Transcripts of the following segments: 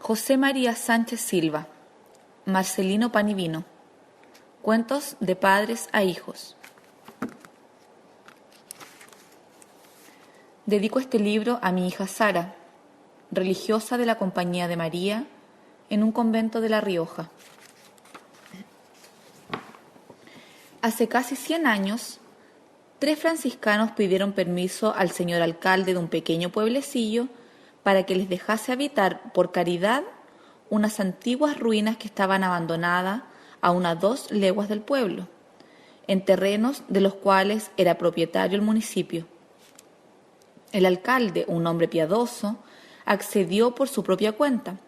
José María Sánchez Silva, Marcelino Pan y Vino. Cuentos de padres a hijos. Dedico este libro a mi hija Sara, religiosa de la Compañía de María, en un convento de La Rioja. Hace casi 100 años, 3 franciscanos pidieron permiso al señor alcalde de un pequeño pueblecillo para que les dejase habitar por caridad unas antiguas ruinas que estaban abandonadas a unas 2 leguas del pueblo, en terrenos de los cuales era propietario el municipio. El alcalde, un hombre piadoso, accedió por su propia cuenta,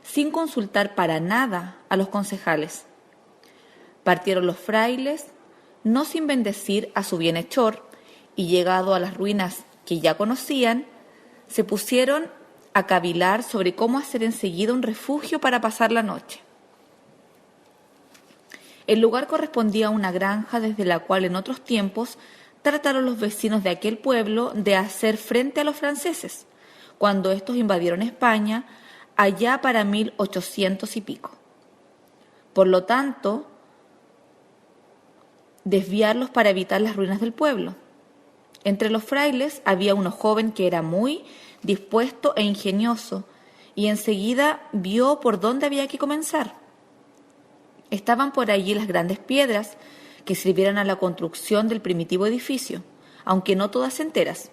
sin consultar para nada a los concejales. Partieron los frailes, no sin bendecir a su bienhechor, y llegado a las ruinas que ya conocían, se pusieron a cavilar sobre cómo hacer enseguida un refugio para pasar la noche. El lugar correspondía a una granja desde la cual en otros tiempos trataron los vecinos de aquel pueblo de hacer frente a los franceses, cuando estos invadieron España allá para 1800 y pico. Por lo tanto, desviarlos para evitar las ruinas del pueblo. Entre los frailes había uno joven que era muy dispuesto e ingenioso, y enseguida vio por dónde había que comenzar. Estaban por allí las grandes piedras que sirvieron a la construcción del primitivo edificio, aunque no todas enteras.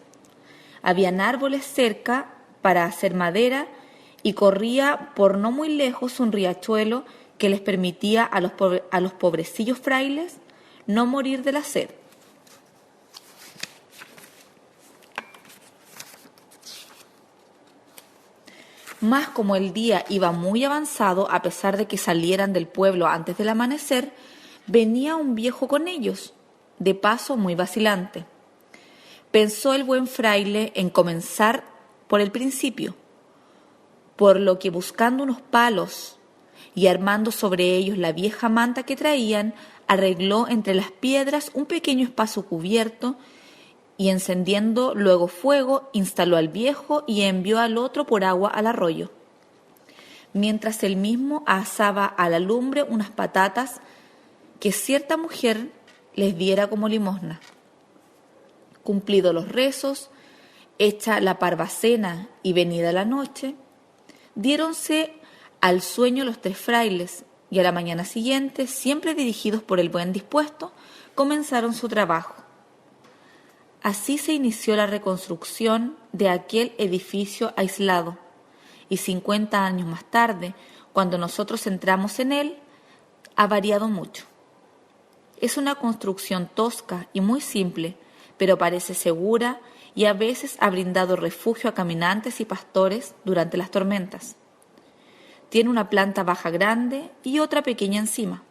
Habían árboles cerca para hacer madera y corría por no muy lejos un riachuelo que les permitía a los pobrecillos frailes no morir de la sed. Mas como el día iba muy avanzado, a pesar de que salieran del pueblo antes del amanecer, venía un viejo con ellos, de paso muy vacilante. Pensó el buen fraile en comenzar por el principio, por lo que buscando unos palos y armando sobre ellos la vieja manta que traían, arregló entre las piedras un pequeño espacio cubierto y encendiendo luego fuego, instaló al viejo y envió al otro por agua al arroyo, mientras él mismo asaba a la lumbre unas patatas que cierta mujer les diera como limosna. Cumplidos los rezos, hecha la parvacena y venida la noche, diéronse al sueño los 3 frailes, y a la mañana siguiente, siempre dirigidos por el buen dispuesto, comenzaron su trabajo. Así se inició la reconstrucción de aquel edificio aislado, y 50 años más tarde, cuando nosotros entramos en él, ha variado mucho. Es una construcción tosca y muy simple, pero parece segura y a veces ha brindado refugio a caminantes y pastores durante las tormentas. Tiene una planta baja grande y otra pequeña encima.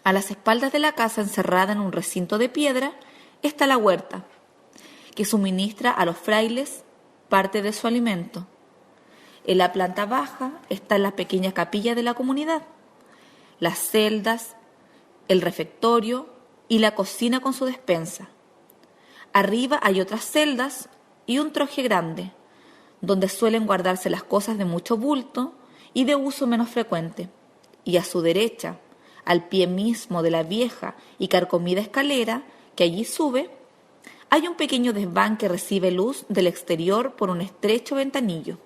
A las espaldas de la casa, encerrada en un recinto de piedra, está la huerta, que suministra a los frailes parte de su alimento. En la planta baja está la pequeña capilla de la comunidad, las celdas, el refectorio y la cocina con su despensa. Arriba hay otras celdas y un troje grande, donde suelen guardarse las cosas de mucho bulto y de uso menos frecuente. Y a su derecha, al pie mismo de la vieja y carcomida escalera que allí sube, hay un pequeño desván que recibe luz del exterior por un estrecho ventanillo.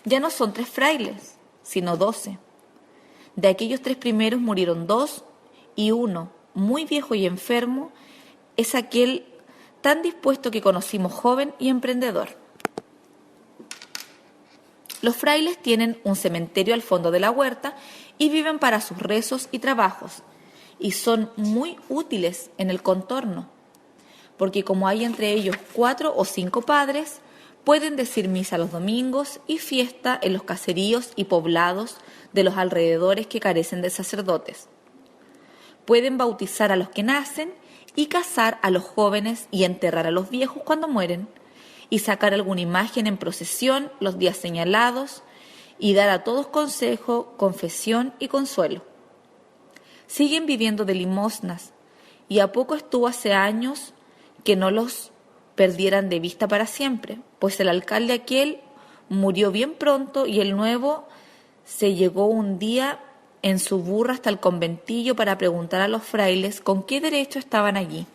Ya no son 3 frailes, sino 12. De aquellos 3 primeros murieron 2, y uno, muy viejo y enfermo, es aquel tan dispuesto que conocimos, joven y emprendedor. Los frailes tienen un cementerio al fondo de la huerta y viven para sus rezos y trabajos, y son muy útiles en el contorno, porque como hay entre ellos 4 o 5 padres, pueden decir misa los domingos y fiesta en los caseríos y poblados de los alrededores que carecen de sacerdotes. Pueden bautizar a los que nacen y casar a los jóvenes y enterrar a los viejos cuando mueren, y sacar alguna imagen en procesión los días señalados, y dar a todos consejo, confesión y consuelo. Siguen viviendo de limosnas, y a poco estuvo hace años que no los perdieran de vista para siempre, pues el alcalde aquel murió bien pronto y el nuevo se llegó un día en su burra hasta el conventillo para preguntar a los frailes con qué derecho estaban allí.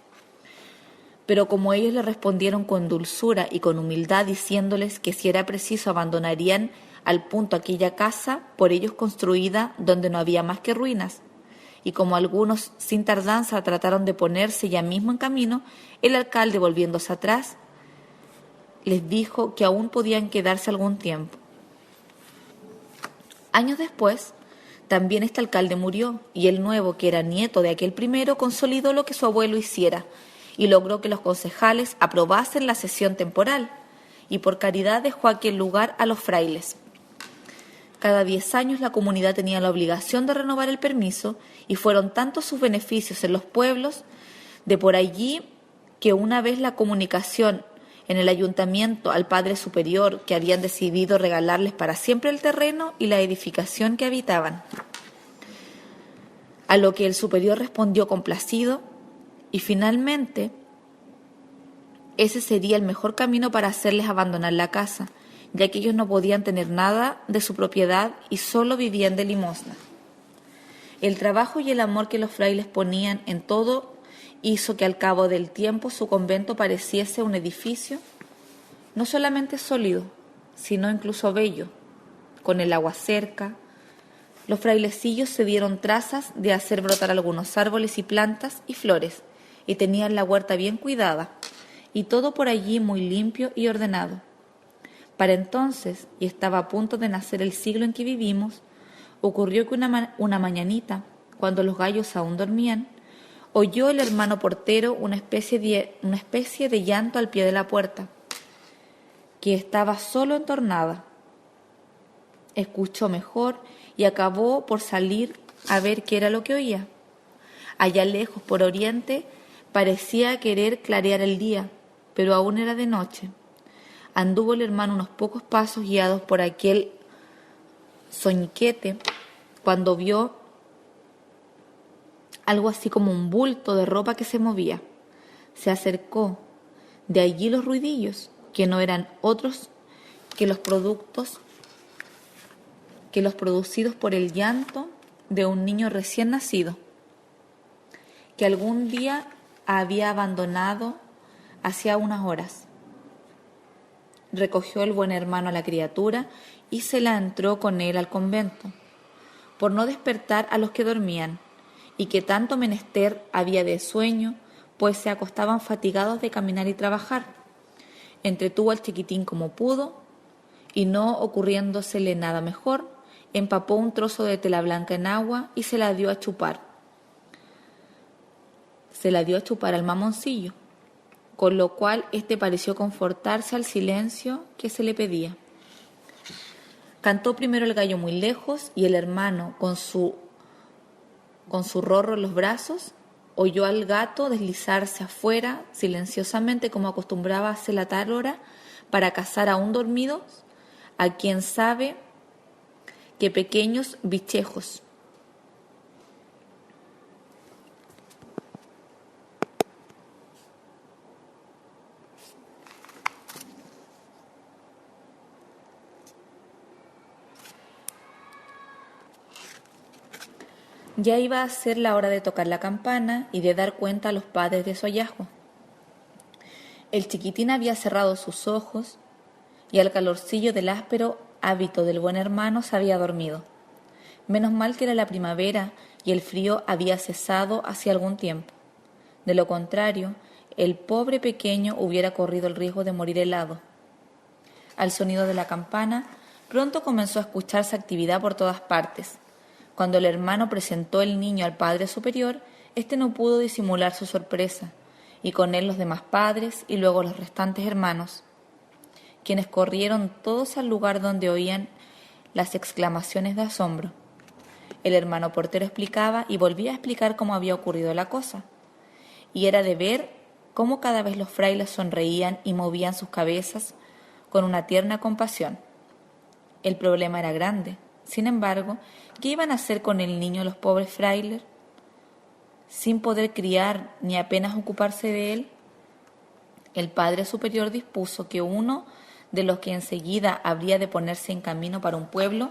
Pero como ellos le respondieron con dulzura y con humildad, diciéndoles que si era preciso abandonarían al punto aquella casa por ellos construida donde no había más que ruinas, y como algunos sin tardanza trataron de ponerse ya mismo en camino, el alcalde, volviéndose atrás, les dijo que aún podían quedarse algún tiempo. Años después, también este alcalde murió, y el nuevo, que era nieto de aquel primero, consolidó lo que su abuelo hiciera, y logró que los concejales aprobasen la cesión temporal, y por caridad dejó aquel lugar a los frailes. Cada 10 años la comunidad tenía la obligación de renovar el permiso, y fueron tantos sus beneficios en los pueblos de por allí que una vez la comunicación en el ayuntamiento al Padre Superior que habían decidido regalarles para siempre el terreno y la edificación que habitaban. A lo que el superior respondió complacido, y finalmente ese sería el mejor camino para hacerles abandonar la casa, ya que ellos no podían tener nada de su propiedad y solo vivían de limosna. El trabajo y el amor que los frailes ponían en todo hizo que al cabo del tiempo su convento pareciese un edificio no solamente sólido, sino incluso bello, con el agua cerca. Los frailecillos se dieron trazas de hacer brotar algunos árboles y plantas y flores, y tenían la huerta bien cuidada, y todo por allí muy limpio y ordenado. Para entonces, y estaba a punto de nacer el siglo en que vivimos, ocurrió que una mañanita, cuando los gallos aún dormían, oyó el hermano portero una especie de llanto al pie de la puerta, que estaba solo entornada. Escuchó mejor y acabó por salir a ver qué era lo que oía. Allá lejos, por oriente, parecía querer clarear el día, pero aún era de noche. Anduvo el hermano unos pocos pasos guiados por aquel soñiquete, cuando vio algo así como un bulto de ropa que se movía. Se acercó. De allí los ruidillos, que no eran otros que los producidos por el llanto de un niño recién nacido, que algún día había abandonado hacía unas horas. Recogió el buen hermano a la criatura y se la entró con él al convento, por no despertar a los que dormían, y que tanto menester había de sueño, pues se acostaban fatigados de caminar y trabajar. Entretuvo al chiquitín como pudo, y no ocurriéndosele nada mejor, empapó un trozo de tela blanca en agua y se la dio a chupar. Se la dio a chupar al mamoncillo, con lo cual éste pareció confortarse al silencio que se le pedía. Cantó primero el gallo muy lejos, y el hermano, con su rorro en los brazos, oyó al gato deslizarse afuera silenciosamente, como acostumbraba a hacer a tal hora para cazar aún dormidos a quien sabe que pequeños bichejos. Ya iba a ser la hora de tocar la campana y de dar cuenta a los padres de su hallazgo. El chiquitín había cerrado sus ojos y al calorcillo del áspero hábito del buen hermano se había dormido. Menos mal que era la primavera y el frío había cesado hacía algún tiempo. De lo contrario, el pobre pequeño hubiera corrido el riesgo de morir helado. Al sonido de la campana, pronto comenzó a escucharse actividad por todas partes. Cuando el hermano presentó el niño al Padre Superior, éste no pudo disimular su sorpresa, y con él los demás padres y luego los restantes hermanos, quienes corrieron todos al lugar donde oían las exclamaciones de asombro. El hermano portero explicaba y volvía a explicar cómo había ocurrido la cosa, y era de ver cómo cada vez los frailes sonreían y movían sus cabezas con una tierna compasión. El problema era grande. Sin embargo, ¿qué iban a hacer con el niño los pobres frailes? Sin poder criar ni apenas ocuparse de él, el Padre Superior dispuso que uno de los que enseguida habría de ponerse en camino para un pueblo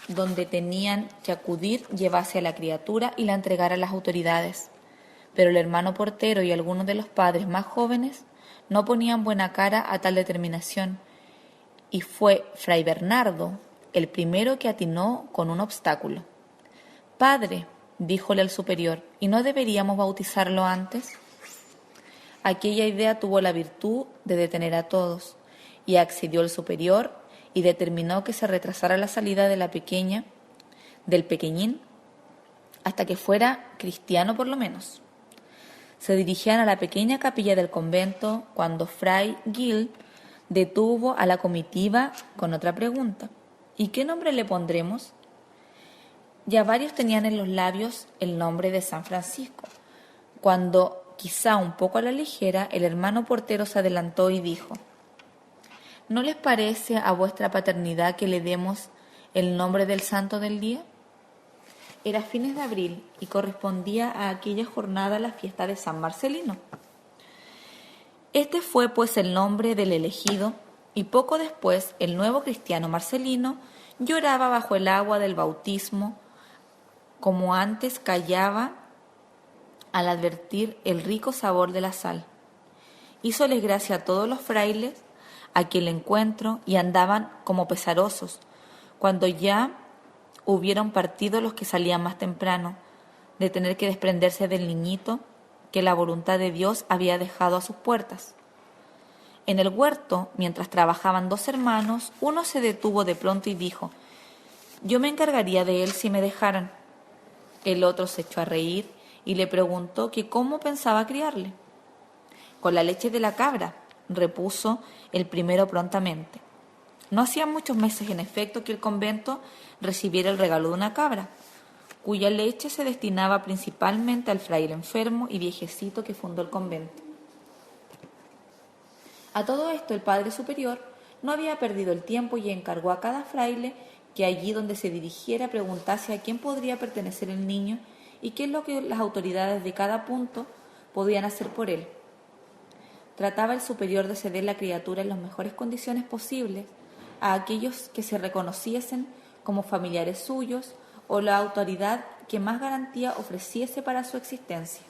donde tenían que acudir, llevase a la criatura y la entregara a las autoridades. Pero el hermano portero y algunos de los padres más jóvenes no ponían buena cara a tal determinación, y fue Fray Bernardo el primero que atinó con un obstáculo. «Padre», díjole al superior, «¿y no deberíamos bautizarlo antes?». Aquella idea tuvo la virtud de detener a todos, y accedió el superior y determinó que se retrasara la salida de la pequeña, del pequeñín, hasta que fuera cristiano por lo menos. Se dirigían a la pequeña capilla del convento cuando Fray Gil detuvo a la comitiva con otra pregunta. «¿Y qué nombre le pondremos?». Ya varios tenían en los labios el nombre de San Francisco, cuando, quizá un poco a la ligera, el hermano portero se adelantó y dijo: «¿No les parece a vuestra paternidad que le demos el nombre del santo del día?». Era fines de abril y correspondía a aquella jornada la fiesta de San Marcelino. Este fue pues el nombre del elegido, y poco después el nuevo cristiano Marcelino lloraba bajo el agua del bautismo, como antes callaba al advertir el rico sabor de la sal. Hízoles gracia a todos los frailes aquel encuentro y andaban como pesarosos, cuando ya hubieron partido los que salían más temprano, de tener que desprenderse del niñito que la voluntad de Dios había dejado a sus puertas. En el huerto, mientras trabajaban dos hermanos, uno se detuvo de pronto y dijo: «Yo me encargaría de él si me dejaran». El otro se echó a reír y le preguntó que cómo pensaba criarle. «Con la leche de la cabra», repuso el primero prontamente. No hacía muchos meses, en efecto, que el convento recibiera el regalo de una cabra, cuya leche se destinaba principalmente al fraile enfermo y viejecito que fundó el convento. A todo esto el padre superior no había perdido el tiempo y encargó a cada fraile que allí donde se dirigiera preguntase a quién podría pertenecer el niño y qué es lo que las autoridades de cada punto podían hacer por él. Trataba el superior de ceder la criatura en las mejores condiciones posibles a aquellos que se reconociesen como familiares suyos o la autoridad que más garantía ofreciese para su existencia.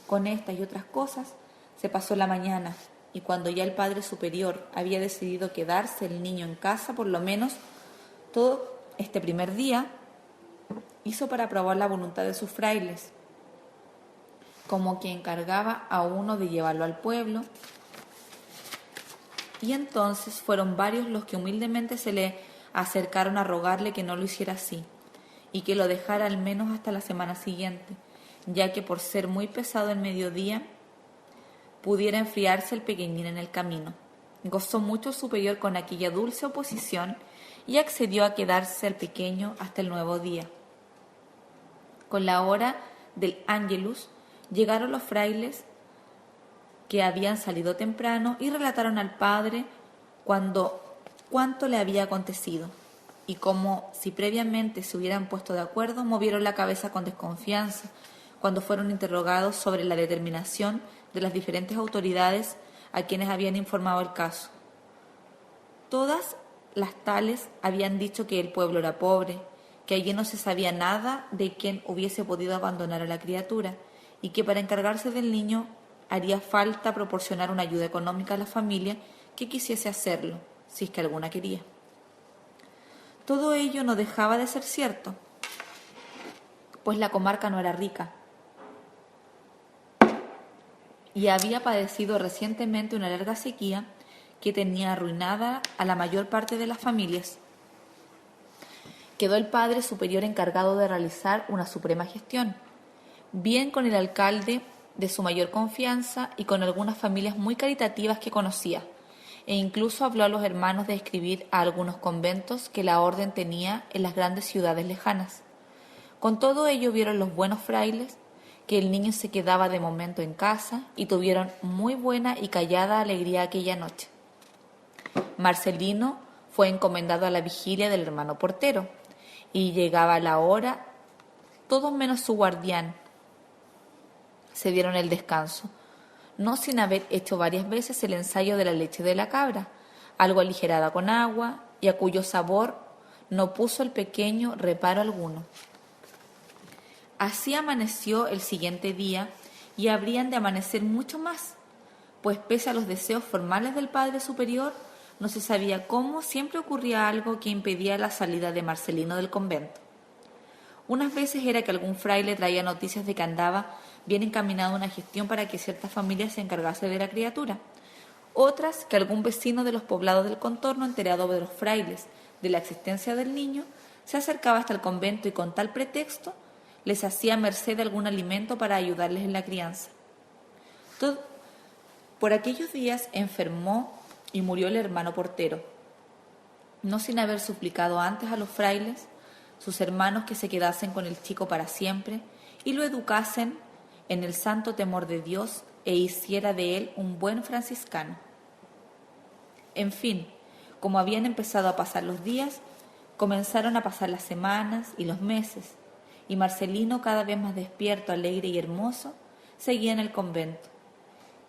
Con estas y otras cosas se pasó la mañana, y cuando ya el padre superior había decidido quedarse el niño en casa por lo menos todo este primer día, hizo para probar la voluntad de sus frailes, como que encargaba a uno de llevarlo al pueblo, y entonces fueron varios los que humildemente se le acercaron a rogarle que no lo hiciera así, y que lo dejara al menos hasta la semana siguiente, ya que por ser muy pesado el mediodía, pudiera enfriarse el pequeñín en el camino. Gozó mucho el superior con aquella dulce oposición y accedió a quedarse al pequeño hasta el nuevo día. Con la hora del Ángelus llegaron los frailes que habían salido temprano y relataron al padre cuánto le había acontecido, y como si previamente se hubieran puesto de acuerdo, movieron la cabeza con desconfianza cuando fueron interrogados sobre la determinación de las diferentes autoridades a quienes habían informado el caso. Todas las tales habían dicho que el pueblo era pobre, que allí no se sabía nada de quien hubiese podido abandonar a la criatura, y que para encargarse del niño haría falta proporcionar una ayuda económica a la familia que quisiese hacerlo, si es que alguna quería. Todo ello no dejaba de ser cierto, pues la comarca no era rica y había padecido recientemente una larga sequía que tenía arruinada a la mayor parte de las familias. Quedó el padre superior encargado de realizar una suprema gestión, bien con el alcalde de su mayor confianza y con algunas familias muy caritativas que conocía, e incluso habló a los hermanos de escribir a algunos conventos que la orden tenía en las grandes ciudades lejanas. Con todo ello vieron los buenos frailes que el niño se quedaba de momento en casa y tuvieron muy buena y callada alegría aquella noche. Marcelino fue encomendado a la vigilia del hermano portero, y llegaba la hora, todos menos su guardián se dieron el descanso. no sin haber hecho varias veces el ensayo de la leche de la cabra, algo aligerada con agua y a cuyo sabor no puso el pequeño reparo alguno. Así amaneció el siguiente día y habrían de amanecer mucho más, pues pese a los deseos formales del Padre Superior, no se sabía cómo siempre ocurría algo que impedía la salida de Marcelino del convento. Unas veces era que algún fraile traía noticias de que andaba bien encaminada una gestión para que cierta familia se encargase de la criatura. Otras que algún vecino de los poblados del contorno, enterado de los frailes de la existencia del niño, se acercaba hasta el convento y con tal pretexto les hacía merced de algún alimento para ayudarles en la crianza. Por aquellos días enfermó y murió el hermano portero, no sin haber suplicado antes a los frailes, sus hermanos, que se quedasen con el chico para siempre y lo educasen en el santo temor de Dios e hiciera de él un buen franciscano. En fin, como habían empezado a pasar los días, comenzaron a pasar las semanas y los meses, y Marcelino, cada vez más despierto, alegre y hermoso, seguía en el convento,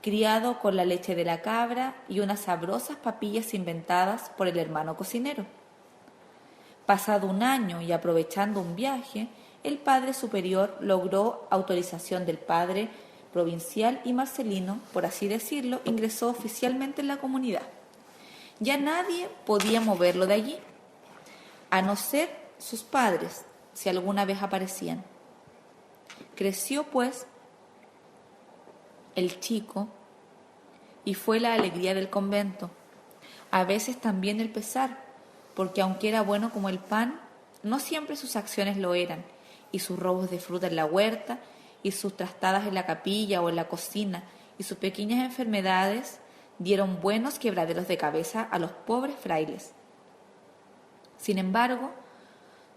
criado con la leche de la cabra y unas sabrosas papillas inventadas por el hermano cocinero. Pasado un año y aprovechando un viaje, el Padre Superior logró autorización del Padre Provincial y Marcelino, por así decirlo, ingresó oficialmente en la comunidad. Ya nadie podía moverlo de allí, a no ser sus padres, si alguna vez aparecían. Creció, pues, el chico y fue la alegría del convento, a veces también el pesar, porque aunque era bueno como el pan, no siempre sus acciones lo eran, y sus robos de fruta en la huerta, y sus trastadas en la capilla o en la cocina, y sus pequeñas enfermedades dieron buenos quebraderos de cabeza a los pobres frailes. Sin embargo,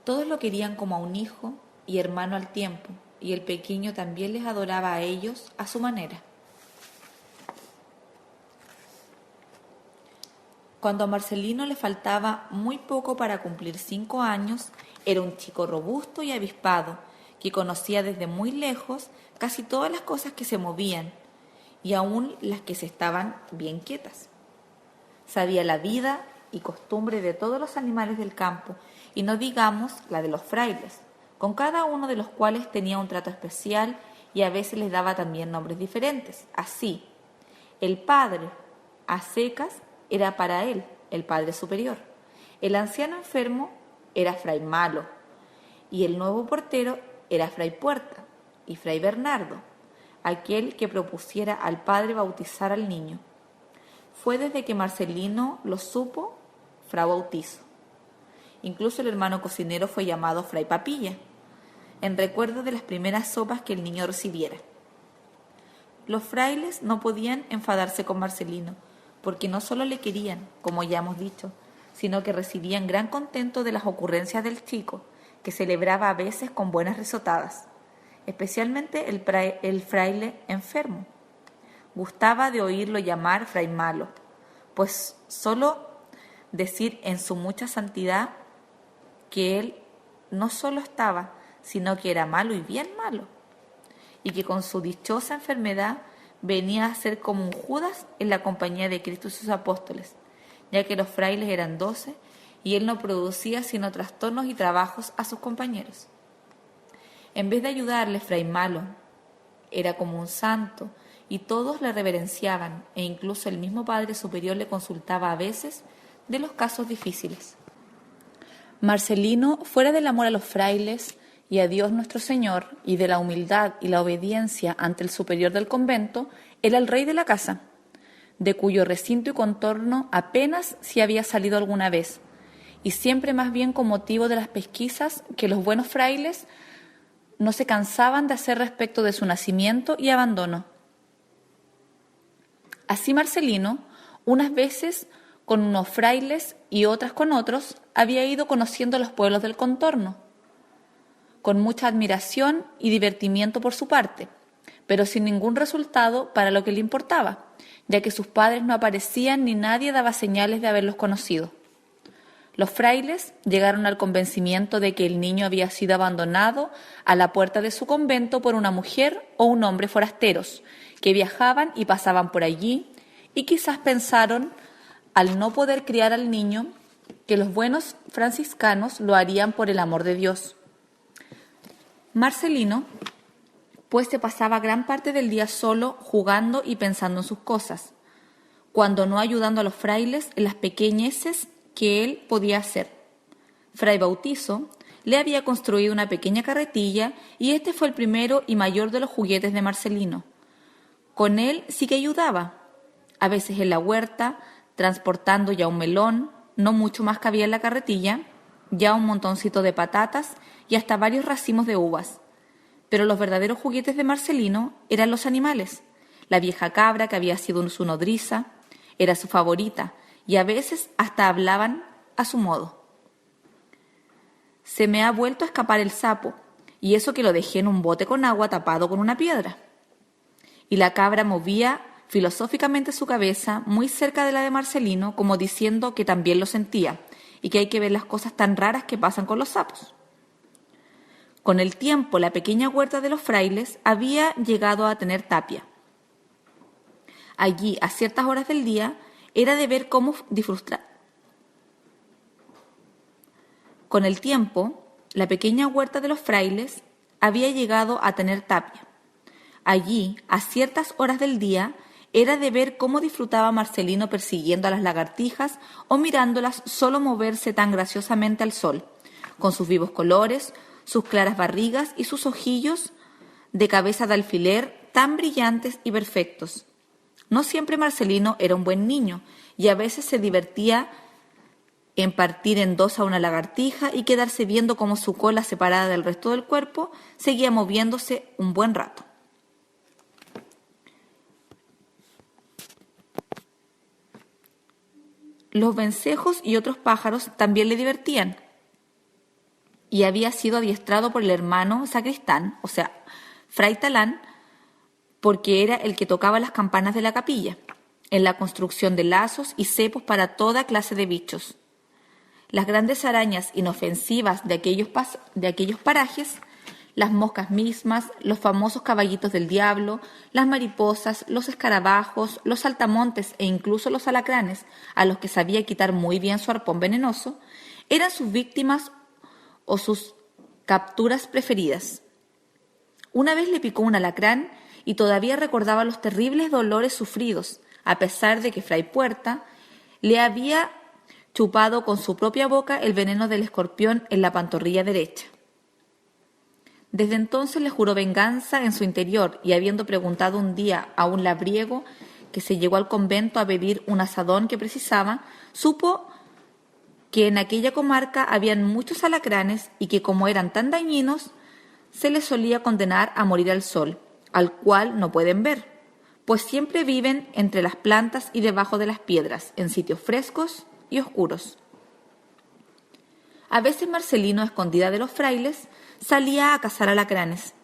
todos lo querían como a un hijo y hermano al tiempo, y el pequeño también les adoraba a ellos a su manera. Cuando a Marcelino le faltaba muy poco para cumplir 5 años, era un chico robusto y avispado, que conocía desde muy lejos casi todas las cosas que se movían, y aún las que se estaban bien quietas. Sabía la vida y costumbre de todos los animales del campo, y no digamos la de los frailes, con cada uno de los cuales tenía un trato especial y a veces les daba también nombres diferentes. Así, el padre, a secas, era para él el Padre Superior. El anciano enfermo era Fray Malo, y el nuevo portero era Fray Puerta y Fray Bernardo, aquel que propusiera al padre bautizar al niño. Fue desde que Marcelino lo supo, Fra Bautizo. Incluso el hermano cocinero fue llamado Fray Papilla, en recuerdo de las primeras sopas que el niño recibiera. Los frailes no podían enfadarse con Marcelino, porque no solo le querían, como ya hemos dicho, sino que recibían gran contento de las ocurrencias del chico, que celebraba a veces con buenas risotadas, especialmente el fraile enfermo. Gustaba de oírlo llamar Fray Malo, pues solo decir en su mucha santidad que él no solo estaba, sino que era malo y bien malo, y que con su dichosa enfermedad venía a ser como un Judas en la compañía de Cristo y sus apóstoles, ya que los frailes eran 12 y él no producía sino trastornos y trabajos a sus compañeros. En vez de ayudarle, Fray Malo era como un santo y todos le reverenciaban, e incluso el mismo Padre Superior le consultaba a veces de los casos difíciles. Marcelino, fuera del amor a los frailes y a Dios nuestro Señor, y de la humildad y la obediencia ante el superior del convento, era el rey de la casa, de cuyo recinto y contorno apenas si había salido alguna vez, y siempre más bien con motivo de las pesquisas que los buenos frailes no se cansaban de hacer respecto de su nacimiento y abandono. Así Marcelino, unas veces con unos frailes y otras con otros, había ido conociendo los pueblos del contorno, con mucha admiración y divertimiento por su parte, pero sin ningún resultado para lo que le importaba, ya que sus padres no aparecían ni nadie daba señales de haberlos conocido. Los frailes llegaron al convencimiento de que el niño había sido abandonado a la puerta de su convento por una mujer o un hombre forasteros que viajaban y pasaban por allí, y quizás pensaron, al no poder criar al niño, que los buenos franciscanos lo harían por el amor de Dios. Marcelino, pues, se pasaba gran parte del día solo jugando y pensando en sus cosas, cuando no ayudando a los frailes en las pequeñeces que él podía hacer. Fray Bautizo le había construido una pequeña carretilla y este fue el primero y mayor de los juguetes de Marcelino. Con él sí que ayudaba, a veces en la huerta, transportando ya un melón, no mucho más cabía en la carretilla, ya un montoncito de patatas y hasta varios racimos de uvas. Pero los verdaderos juguetes de Marcelino eran los animales. La vieja cabra, que había sido su nodriza, era su favorita, y a veces hasta hablaban a su modo. Se me ha vuelto a escapar el sapo, y eso que lo dejé en un bote con agua tapado con una piedra. Y la cabra movía filosóficamente su cabeza muy cerca de la de Marcelino, como diciendo que también lo sentía, y que hay que ver las cosas tan raras que pasan con los sapos. Con el tiempo, la pequeña huerta de los frailes había llegado a tener tapia. Allí, a ciertas horas del día, era de ver cómo disfrutar. Con el tiempo, la pequeña huerta de los frailes había llegado a tener tapia. Allí, a ciertas horas del día, era de ver cómo disfrutaba Marcelino persiguiendo a las lagartijas o mirándolas solo moverse tan graciosamente al sol, con sus vivos colores, sus claras barrigas y sus ojillos de cabeza de alfiler tan brillantes y perfectos. No siempre Marcelino era un buen niño y a veces se divertía en partir en dos a una lagartija y quedarse viendo cómo su cola, separada del resto del cuerpo, seguía moviéndose un buen rato. Los vencejos y otros pájaros también le divertían, y había sido adiestrado por el hermano sacristán, o sea, Fray Talán, porque era el que tocaba las campanas de la capilla, en la construcción de lazos y cepos para toda clase de bichos. Las grandes arañas inofensivas de aquellos parajes, las moscas mismas, los famosos caballitos del diablo, las mariposas, los escarabajos, los saltamontes e incluso los alacranes, a los que sabía quitar muy bien su arpón venenoso, eran sus víctimas o sus capturas preferidas. Una vez le picó un alacrán y todavía recordaba los terribles dolores sufridos, a pesar de que Fray Puerta le había chupado con su propia boca el veneno del escorpión en la pantorrilla derecha. Desde entonces le juró venganza en su interior y, habiendo preguntado un día a un labriego que se llegó al convento a pedir un asadón que precisaba, supo que en aquella comarca habían muchos alacranes y que, como eran tan dañinos, se les solía condenar a morir al sol, al cual no pueden ver, pues siempre viven entre las plantas y debajo de las piedras, en sitios frescos y oscuros. A veces Marcelino, a escondida de los frailes, salía a cazar alacranes,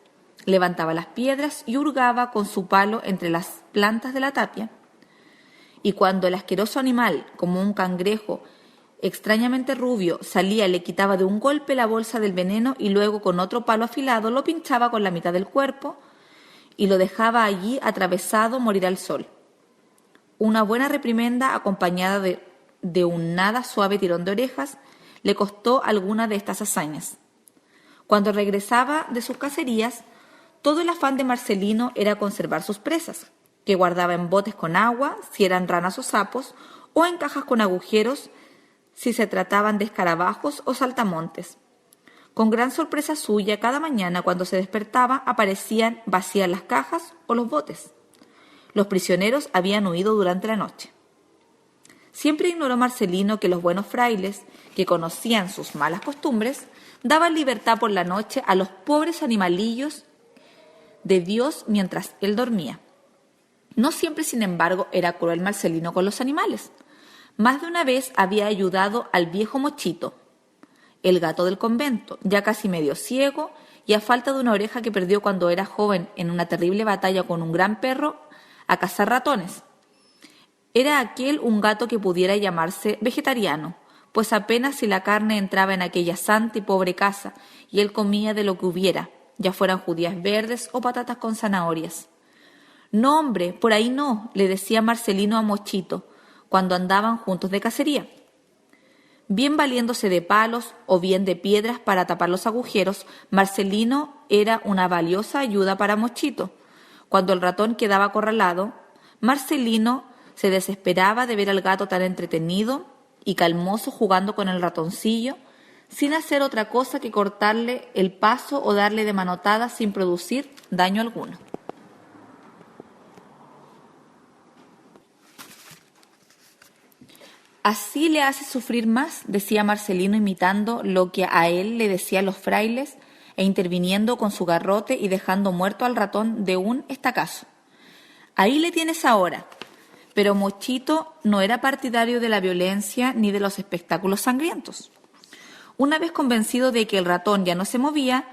levantaba las piedras y hurgaba con su palo entre las plantas de la tapia. Y cuando el asqueroso animal, como un cangrejo extrañamente rubio, salía, le quitaba de un golpe la bolsa del veneno y luego con otro palo afilado lo pinchaba con la mitad del cuerpo y lo dejaba allí atravesado morir al sol. Una buena reprimenda acompañada de un nada suave tirón de orejas le costó alguna de estas hazañas. Cuando regresaba de sus cacerías, todo el afán de Marcelino era conservar sus presas, que guardaba en botes con agua, si eran ranas o sapos, o en cajas con agujeros, si se trataban de escarabajos o saltamontes. Con gran sorpresa suya, cada mañana cuando se despertaba aparecían vacías las cajas o los botes. Los prisioneros habían huido durante la noche. Siempre ignoró Marcelino que los buenos frailes, que conocían sus malas costumbres, daban libertad por la noche a los pobres animalillos de Dios mientras él dormía. No siempre, sin embargo, era cruel Marcelino con los animales. Más de una vez había ayudado al viejo Mochito, el gato del convento, ya casi medio ciego y a falta de una oreja que perdió cuando era joven en una terrible batalla con un gran perro, a cazar ratones. Era aquel un gato que pudiera llamarse vegetariano, pues apenas si la carne entraba en aquella santa y pobre casa, y él comía de lo que hubiera, ya fueran judías verdes o patatas con zanahorias. «No, hombre, por ahí no», le decía Marcelino a Mochito, cuando andaban juntos de cacería. Bien valiéndose de palos o bien de piedras para tapar los agujeros, Marcelino era una valiosa ayuda para Mochito. Cuando el ratón quedaba acorralado, Marcelino se desesperaba de ver al gato tan entretenido y calmoso jugando con el ratoncillo, sin hacer otra cosa que cortarle el paso o darle de manotadas sin producir daño alguno. «Así le hace sufrir más», decía Marcelino imitando lo que a él le decían los frailes e interviniendo con su garrote y dejando muerto al ratón de un estacazo. «Ahí le tienes ahora». Pero Mochito no era partidario de la violencia ni de los espectáculos sangrientos. Una vez convencido de que el ratón ya no se movía,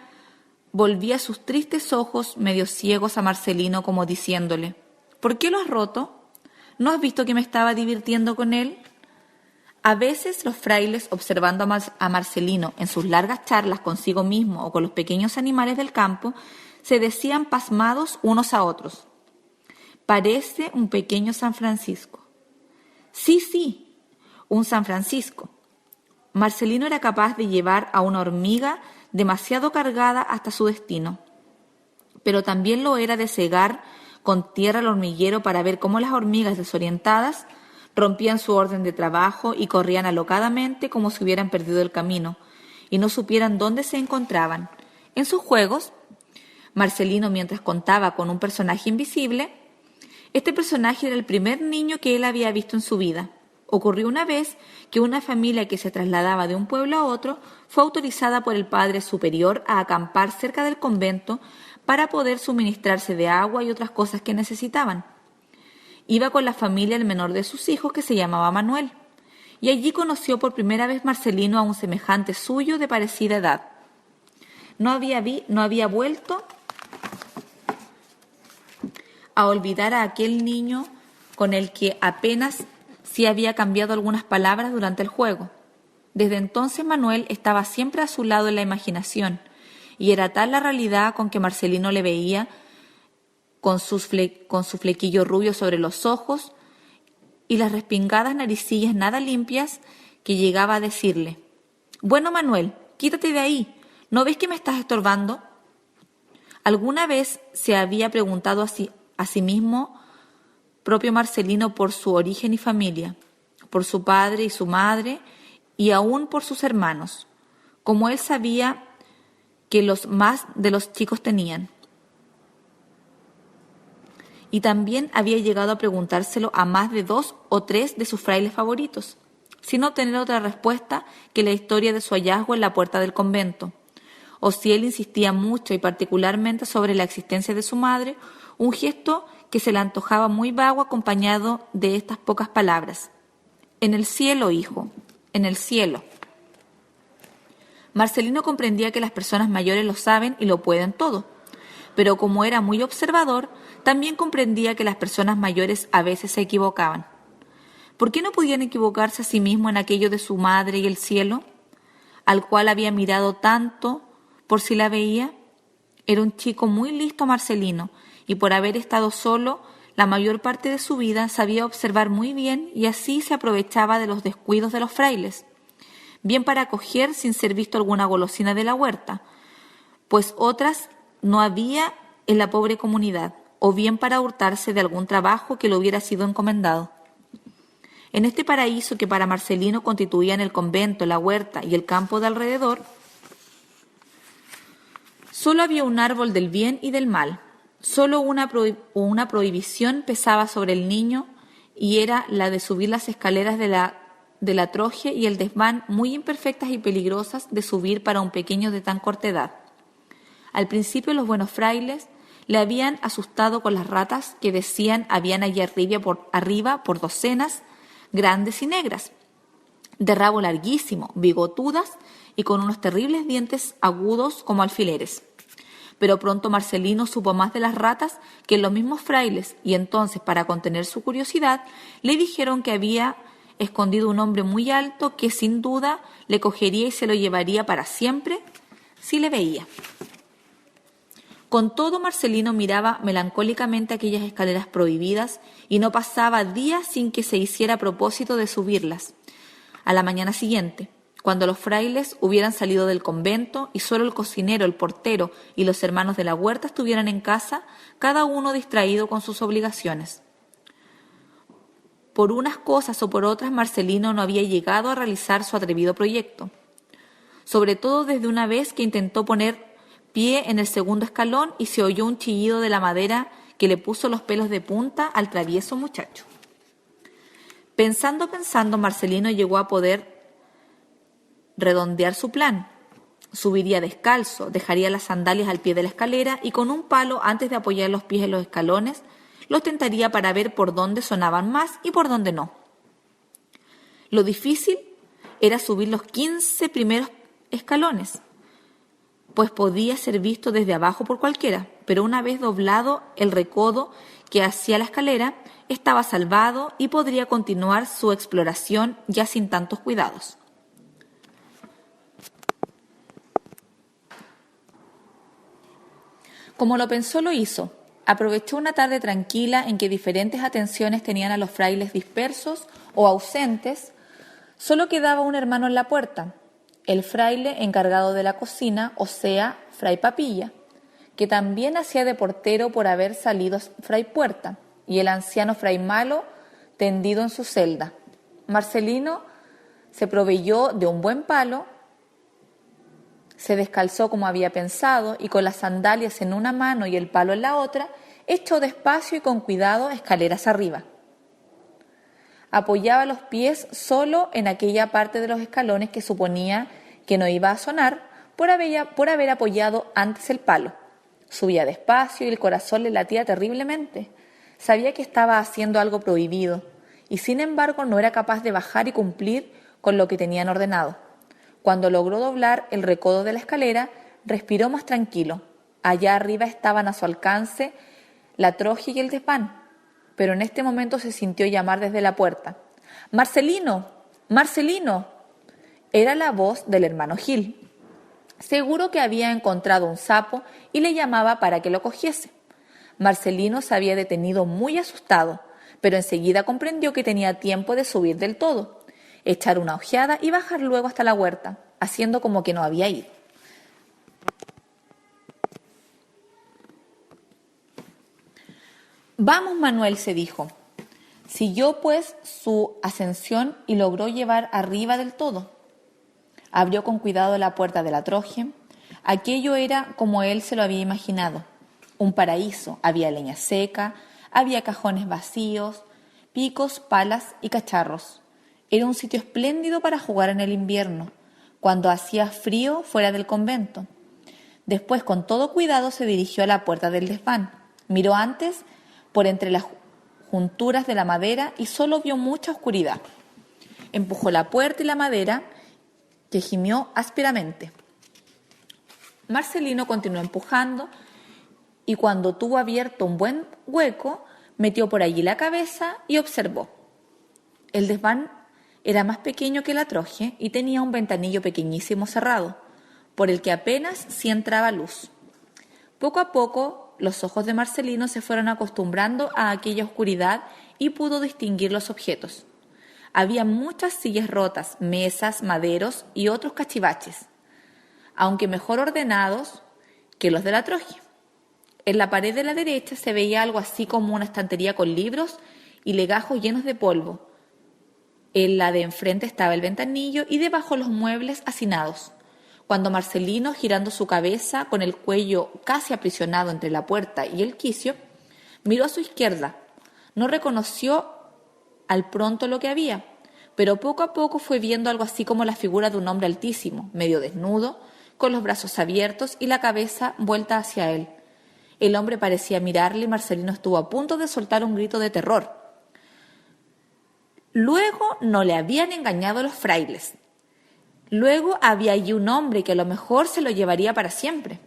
volvía sus tristes ojos medio ciegos a Marcelino como diciéndole: «¿Por qué lo has roto? ¿No has visto que me estaba divirtiendo con él?». A veces los frailes, observando a Marcelino en sus largas charlas consigo mismo o con los pequeños animales del campo, se decían pasmados unos a otros: «Parece un pequeño San Francisco». Sí, un San Francisco. Marcelino era capaz de llevar a una hormiga demasiado cargada hasta su destino, pero también lo era de cegar con tierra al hormiguero para ver cómo las hormigas desorientadas rompían su orden de trabajo y corrían alocadamente como si hubieran perdido el camino y no supieran dónde se encontraban. En sus juegos, Marcelino, mientras contaba con un personaje invisible, este personaje era el primer niño que él había visto en su vida. Ocurrió una vez que una familia que se trasladaba de un pueblo a otro fue autorizada por el padre superior a acampar cerca del convento para poder suministrarse de agua y otras cosas que necesitaban. Iba con la familia el menor de sus hijos, que se llamaba Manuel, y allí conoció por primera vez Marcelino a un semejante suyo de parecida edad. No había vuelto a olvidar a aquel niño con el que apenas sí había cambiado algunas palabras durante el juego. Desde entonces Manuel estaba siempre a su lado en la imaginación, y era tal la realidad con que Marcelino le veía, con su flequillo rubio sobre los ojos y las respingadas naricillas nada limpias, que llegaba a decirle: «Bueno, Manuel, quítate de ahí, ¿no ves que me estás estorbando?». Alguna vez se había preguntado a sí mismo propio Marcelino por su origen y familia, por su padre y su madre y aún por sus hermanos, como él sabía que los más de los chicos tenían. Y también había llegado a preguntárselo a más de 2 o 3 de sus frailes favoritos, sin obtener otra respuesta que la historia de su hallazgo en la puerta del convento, o si él insistía mucho y particularmente sobre la existencia de su madre, un gesto que se le antojaba muy vago acompañado de estas pocas palabras: «En el cielo, hijo, en el cielo». Marcelino comprendía que las personas mayores lo saben y lo pueden todo, pero como era muy observador, también comprendía que las personas mayores a veces se equivocaban. ¿Por qué no podían equivocarse a sí mismos en aquello de su madre y el cielo, al cual había mirado tanto por si la veía? Era un chico muy listo Marcelino, y por haber estado solo la mayor parte de su vida sabía observar muy bien y así se aprovechaba de los descuidos de los frailes, bien para coger sin ser visto alguna golosina de la huerta, pues otras no había en la pobre comunidad, o bien para hurtarse de algún trabajo que le hubiera sido encomendado. En este paraíso que para Marcelino constituían el convento, la huerta y el campo de alrededor, solo había un árbol del bien y del mal. Solo una prohibición pesaba sobre el niño, y era la de subir las escaleras de la troje y el desván, muy imperfectas y peligrosas de subir para un pequeño de tan corta edad. Al principio los buenos frailes le habían asustado con las ratas que decían habían allí arriba por docenas, grandes y negras, de rabo larguísimo, bigotudas y con unos terribles dientes agudos como alfileres. Pero pronto Marcelino supo más de las ratas que los mismos frailes, y entonces, para contener su curiosidad, le dijeron que había escondido un hombre muy alto que sin duda le cogería y se lo llevaría para siempre si le veía. Con todo, Marcelino miraba melancólicamente aquellas escaleras prohibidas y no pasaba día sin que se hiciera propósito de subirlas. A la mañana siguiente, cuando los frailes hubieran salido del convento y solo el cocinero, el portero y los hermanos de la huerta estuvieran en casa, cada uno distraído con sus obligaciones. Por unas cosas o por otras, Marcelino no había llegado a realizar su atrevido proyecto, sobre todo desde una vez que intentó poner pie en el segundo escalón y se oyó un chillido de la madera que le puso los pelos de punta al travieso muchacho. Pensando, Marcelino llegó a poder redondear su plan. Subiría descalzo, dejaría las sandalias al pie de la escalera y con un palo, antes de apoyar los pies en los escalones, los tentaría para ver por dónde sonaban más y por dónde no. Lo difícil era subir los 15 primeros escalones, pues podía ser visto desde abajo por cualquiera, pero una vez doblado el recodo que hacía la escalera, estaba salvado y podría continuar su exploración ya sin tantos cuidados. Como lo pensó, lo hizo. Aprovechó una tarde tranquila en que diferentes atenciones tenían a los frailes dispersos o ausentes. Solo quedaba un hermano en la puerta, el fraile encargado de la cocina, o sea, fray Papilla, que también hacía de portero por haber salido fray Puerta, y el anciano fray Malo tendido en su celda. Marcelino se proveyó de un buen palo, se descalzó como había pensado y con las sandalias en una mano y el palo en la otra, echó despacio y con cuidado escaleras arriba. Apoyaba los pies solo en aquella parte de los escalones que suponía que no iba a sonar por haber apoyado antes el palo. Subía despacio y el corazón le latía terriblemente. Sabía que estaba haciendo algo prohibido y sin embargo no era capaz de bajar y cumplir con lo que tenían ordenado. Cuando logró doblar el recodo de la escalera, respiró más tranquilo. Allá arriba estaban a su alcance la troje y el desván, pero en este momento se sintió llamar desde la puerta. ¡Marcelino! ¡Marcelino! Era la voz del hermano Gil. Seguro que había encontrado un sapo y le llamaba para que lo cogiese. Marcelino se había detenido muy asustado, pero enseguida comprendió que tenía tiempo de subir del todo, echar una ojeada y bajar luego hasta la huerta, haciendo como que no había ido. «Vamos, Manuel», se dijo. Siguió pues su ascensión y logró llevar arriba del todo. Abrió con cuidado la puerta de la troje. Aquello era como él se lo había imaginado. Un paraíso. Había leña seca, había cajones vacíos, picos, palas y cacharros. Era un sitio espléndido para jugar en el invierno, cuando hacía frío fuera del convento. Después, con todo cuidado, se dirigió a la puerta del desván. Miró antes por entre las junturas de la madera y solo vio mucha oscuridad. Empujó la puerta y la madera, que gimió ásperamente. Marcelino continuó empujando y cuando tuvo abierto un buen hueco, metió por allí la cabeza y observó. El desván era más pequeño que la troje y tenía un ventanillo pequeñísimo cerrado, por el que apenas sí entraba luz. Poco a poco, los ojos de Marcelino se fueron acostumbrando a aquella oscuridad y pudo distinguir los objetos. Había muchas sillas rotas, mesas, maderos y otros cachivaches, aunque mejor ordenados que los de la troje. En la pared de la derecha se veía algo así como una estantería con libros y legajos llenos de polvo. En la de enfrente estaba el ventanillo y debajo los muebles hacinados. Cuando Marcelino, girando su cabeza con el cuello casi aprisionado entre la puerta y el quicio, miró a su izquierda, no reconoció al pronto lo que había, pero poco a poco fue viendo algo así como la figura de un hombre altísimo, medio desnudo, con los brazos abiertos y la cabeza vuelta hacia él. El hombre parecía mirarle y Marcelino estuvo a punto de soltar un grito de terror. Luego no le habían engañado los frailes. Luego había allí un hombre que a lo mejor se lo llevaría para siempre.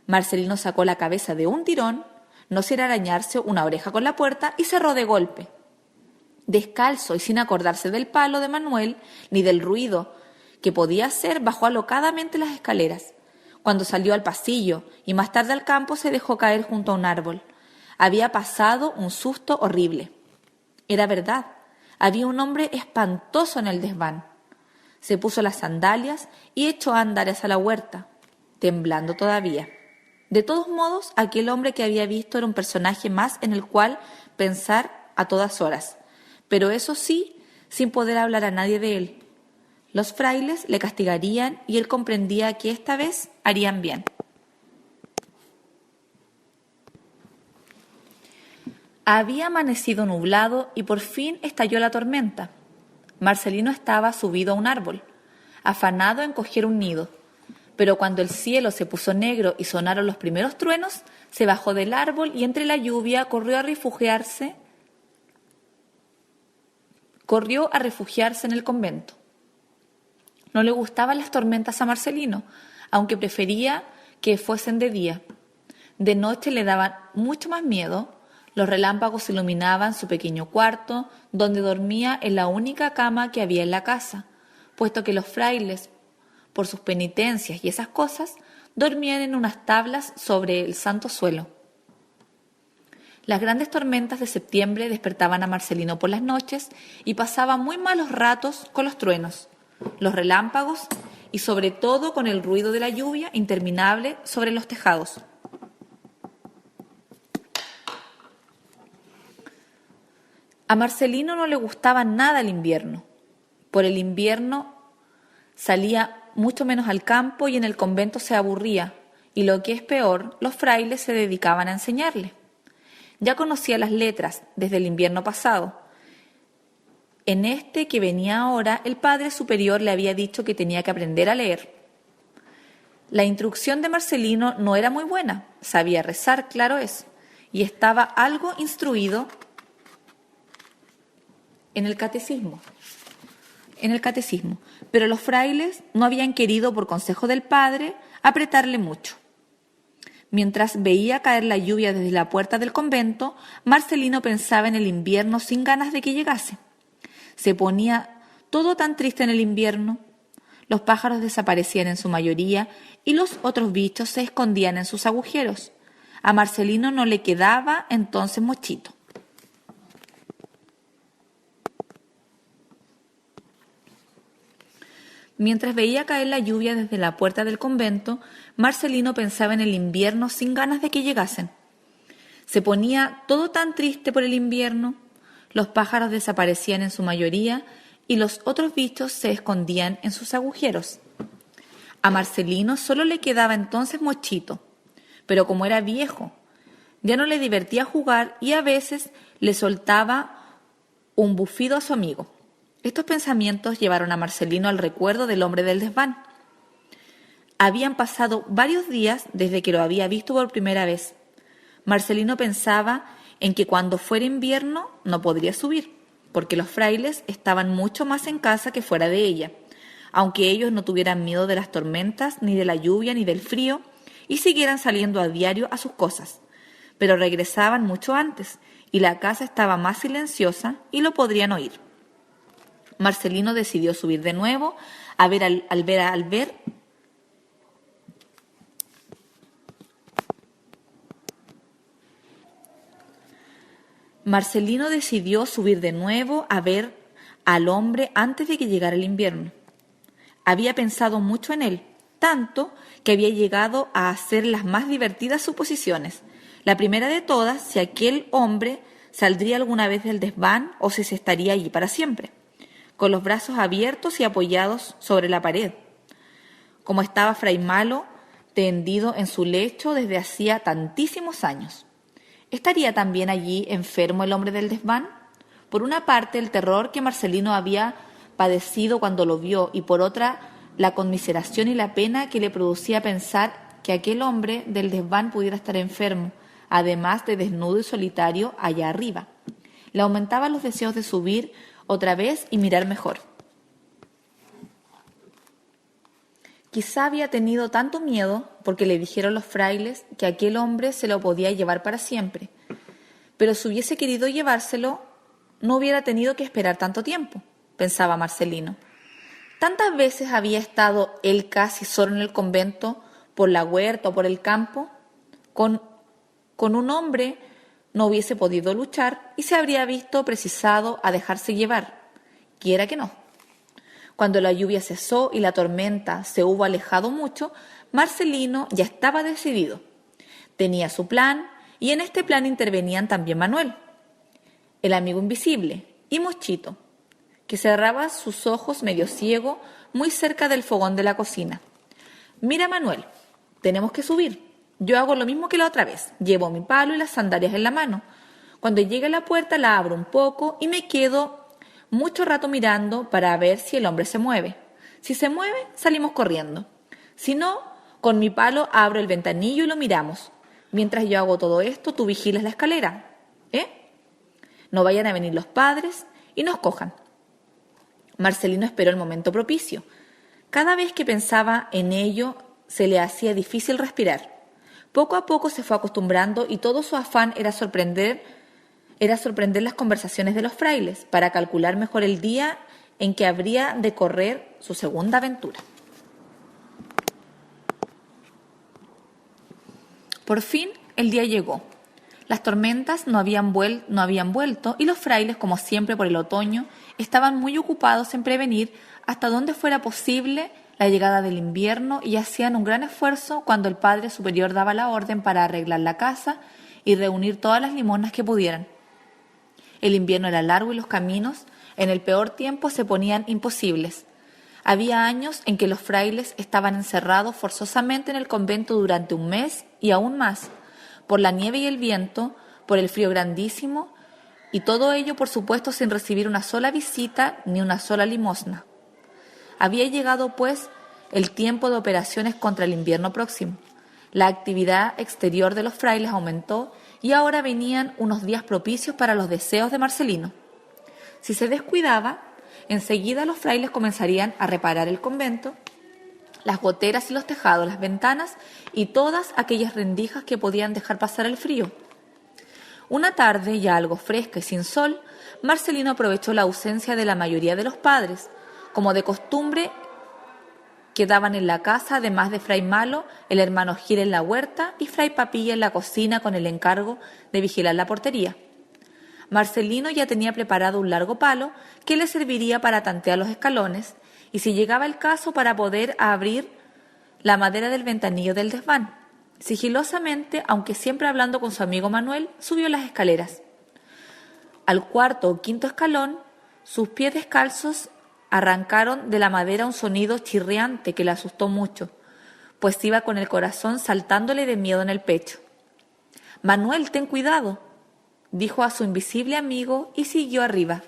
Marcelino sacó la cabeza de un tirón, no sin arañarse una oreja con la puerta y cerró de golpe. Descalzo y sin acordarse del palo de Manuel ni del ruido que podía hacer, bajó alocadamente las escaleras. Cuando salió al pasillo y más tarde al campo, se dejó caer junto a un árbol. Había pasado un susto horrible. Era verdad, había un hombre espantoso en el desván. Se puso las sandalias y echó a andar hacia la huerta, temblando todavía. De todos modos, aquel hombre que había visto era un personaje más en el cual pensar a todas horas, pero eso sí, sin poder hablar a nadie de él. Los frailes le castigarían y él comprendía que esta vez harían bien. Había amanecido nublado y por fin estalló la tormenta. Marcelino estaba subido a un árbol, afanado en coger un nido, pero cuando el cielo se puso negro y sonaron los primeros truenos, se bajó del árbol y entre la lluvia corrió a refugiarse en el convento. No le gustaban las tormentas a Marcelino, aunque prefería que fuesen de día. De noche le daban mucho más miedo. Los relámpagos iluminaban su pequeño cuarto, donde dormía en la única cama que había en la casa, puesto que los frailes, por sus penitencias y esas cosas, dormían en unas tablas sobre el santo suelo. Las grandes tormentas de septiembre despertaban a Marcelino por las noches y pasaba muy malos ratos con los truenos, los relámpagos y sobre todo con el ruido de la lluvia interminable sobre los tejados. A Marcelino no le gustaba nada el invierno. Por el invierno salía mucho menos al campo y en el convento se aburría, y lo que es peor, los frailes se dedicaban a enseñarle. Ya conocía las letras desde el invierno pasado. En este que venía ahora, el padre superior le había dicho que tenía que aprender a leer. La instrucción de Marcelino no era muy buena, sabía rezar, claro es, y estaba algo instruido en el catecismo, pero los frailes no habían querido, por consejo del padre, apretarle mucho. Mientras veía caer la lluvia desde la puerta del convento, Marcelino pensaba en el invierno sin ganas de que llegase. Se ponía todo tan triste en el invierno. Los pájaros desaparecían en su mayoría y los otros bichos se escondían en sus agujeros. A Marcelino no le quedaba entonces mochito. Mientras veía caer la lluvia desde la puerta del convento, Marcelino pensaba en el invierno sin ganas de que llegasen. Se ponía todo tan triste por el invierno, los pájaros desaparecían en su mayoría y los otros bichos se escondían en sus agujeros. A Marcelino solo le quedaba entonces mochito, pero como era viejo, ya no le divertía jugar y a veces le soltaba un bufido a su amigo. Estos pensamientos llevaron a Marcelino al recuerdo del hombre del desván. Habían pasado varios días desde que lo había visto por primera vez. Marcelino pensaba en que cuando fuera invierno no podría subir, porque los frailes estaban mucho más en casa que fuera de ella, aunque ellos no tuvieran miedo de las tormentas, ni de la lluvia, ni del frío, y siguieran saliendo a diario a sus cosas. Pero regresaban mucho antes, y la casa estaba más silenciosa y lo podrían oír. Marcelino decidió subir de nuevo Marcelino decidió subir de nuevo a ver al hombre antes de que llegara el invierno. Había pensado mucho en él, tanto que había llegado a hacer las más divertidas suposiciones. La primera de todas, si aquel hombre saldría alguna vez del desván o si se estaría allí para siempre, con los brazos abiertos y apoyados sobre la pared, como estaba Fray Malo tendido en su lecho desde hacía tantísimos años. ¿Estaría también allí enfermo el hombre del desván? Por una parte, el terror que Marcelino había padecido cuando lo vio, y por otra, la conmiseración y la pena que le producía pensar que aquel hombre del desván pudiera estar enfermo, además de desnudo y solitario allá arriba. Le aumentaban los deseos de subir otra vez y mirar mejor. Quizá había tenido tanto miedo porque le dijeron los frailes que aquel hombre se lo podía llevar para siempre, pero si hubiese querido llevárselo, no hubiera tenido que esperar tanto tiempo, pensaba Marcelino. Tantas veces había estado él casi solo en el convento, por la huerta o por el campo. Con un hombre no hubiese podido luchar y se habría visto precisado a dejarse llevar, quiera que no. Cuando la lluvia cesó y la tormenta se hubo alejado mucho, Marcelino ya estaba decidido. Tenía su plan y en este plan intervenían también Manuel, el amigo invisible, y Mochito, que cerraba sus ojos medio ciego muy cerca del fogón de la cocina. «Mira, Manuel, tenemos que subir. Yo hago lo mismo que la otra vez. Llevo mi palo y las sandalias en la mano. Cuando llegue a la puerta la abro un poco y me quedo mucho rato mirando para ver si el hombre se mueve. Si se mueve, salimos corriendo. Si no, con mi palo abro el ventanillo y lo miramos. Mientras yo hago todo esto, tú vigilas la escalera. ¿Eh? No vayan a venir los padres y nos cojan». Marcelino esperó el momento propicio. Cada vez que pensaba en ello, se le hacía difícil respirar. Poco a poco se fue acostumbrando y todo su afán era sorprender las conversaciones de los frailes para calcular mejor el día en que habría de correr su segunda aventura. Por fin el día llegó. Las tormentas no habían vuelto y los frailes, como siempre por el otoño, estaban muy ocupados en prevenir hasta donde fuera posible la llegada del invierno y hacían un gran esfuerzo cuando el Padre Superior daba la orden para arreglar la casa y reunir todas las limosnas que pudieran. El invierno era largo y los caminos, en el peor tiempo, se ponían imposibles. Había años en que los frailes estaban encerrados forzosamente en el convento durante un mes y aún más, por la nieve y el viento, por el frío grandísimo, y todo ello, por supuesto, sin recibir una sola visita ni una sola limosna. Había llegado, pues, el tiempo de operaciones contra el invierno próximo. La actividad exterior de los frailes aumentó y ahora venían unos días propicios para los deseos de Marcelino. Si se descuidaba, enseguida los frailes comenzarían a reparar el convento, las goteras y los tejados, las ventanas y todas aquellas rendijas que podían dejar pasar el frío. Una tarde, ya algo fresca y sin sol, Marcelino aprovechó la ausencia de la mayoría de los padres. Como de costumbre, quedaban en la casa, además de Fray Malo, el hermano Gil en la huerta y Fray Papilla en la cocina con el encargo de vigilar la portería. Marcelino ya tenía preparado un largo palo que le serviría para tantear los escalones y, si llegaba el caso, para poder abrir la madera del ventanillo del desván. Sigilosamente, aunque siempre hablando con su amigo Manuel, subió las escaleras. Al cuarto o quinto escalón, sus pies descalzos arrancaron de la madera un sonido chirriante que le asustó mucho, pues iba con el corazón saltándole de miedo en el pecho. «Manuel, ten cuidado», dijo a su invisible amigo y siguió arriba.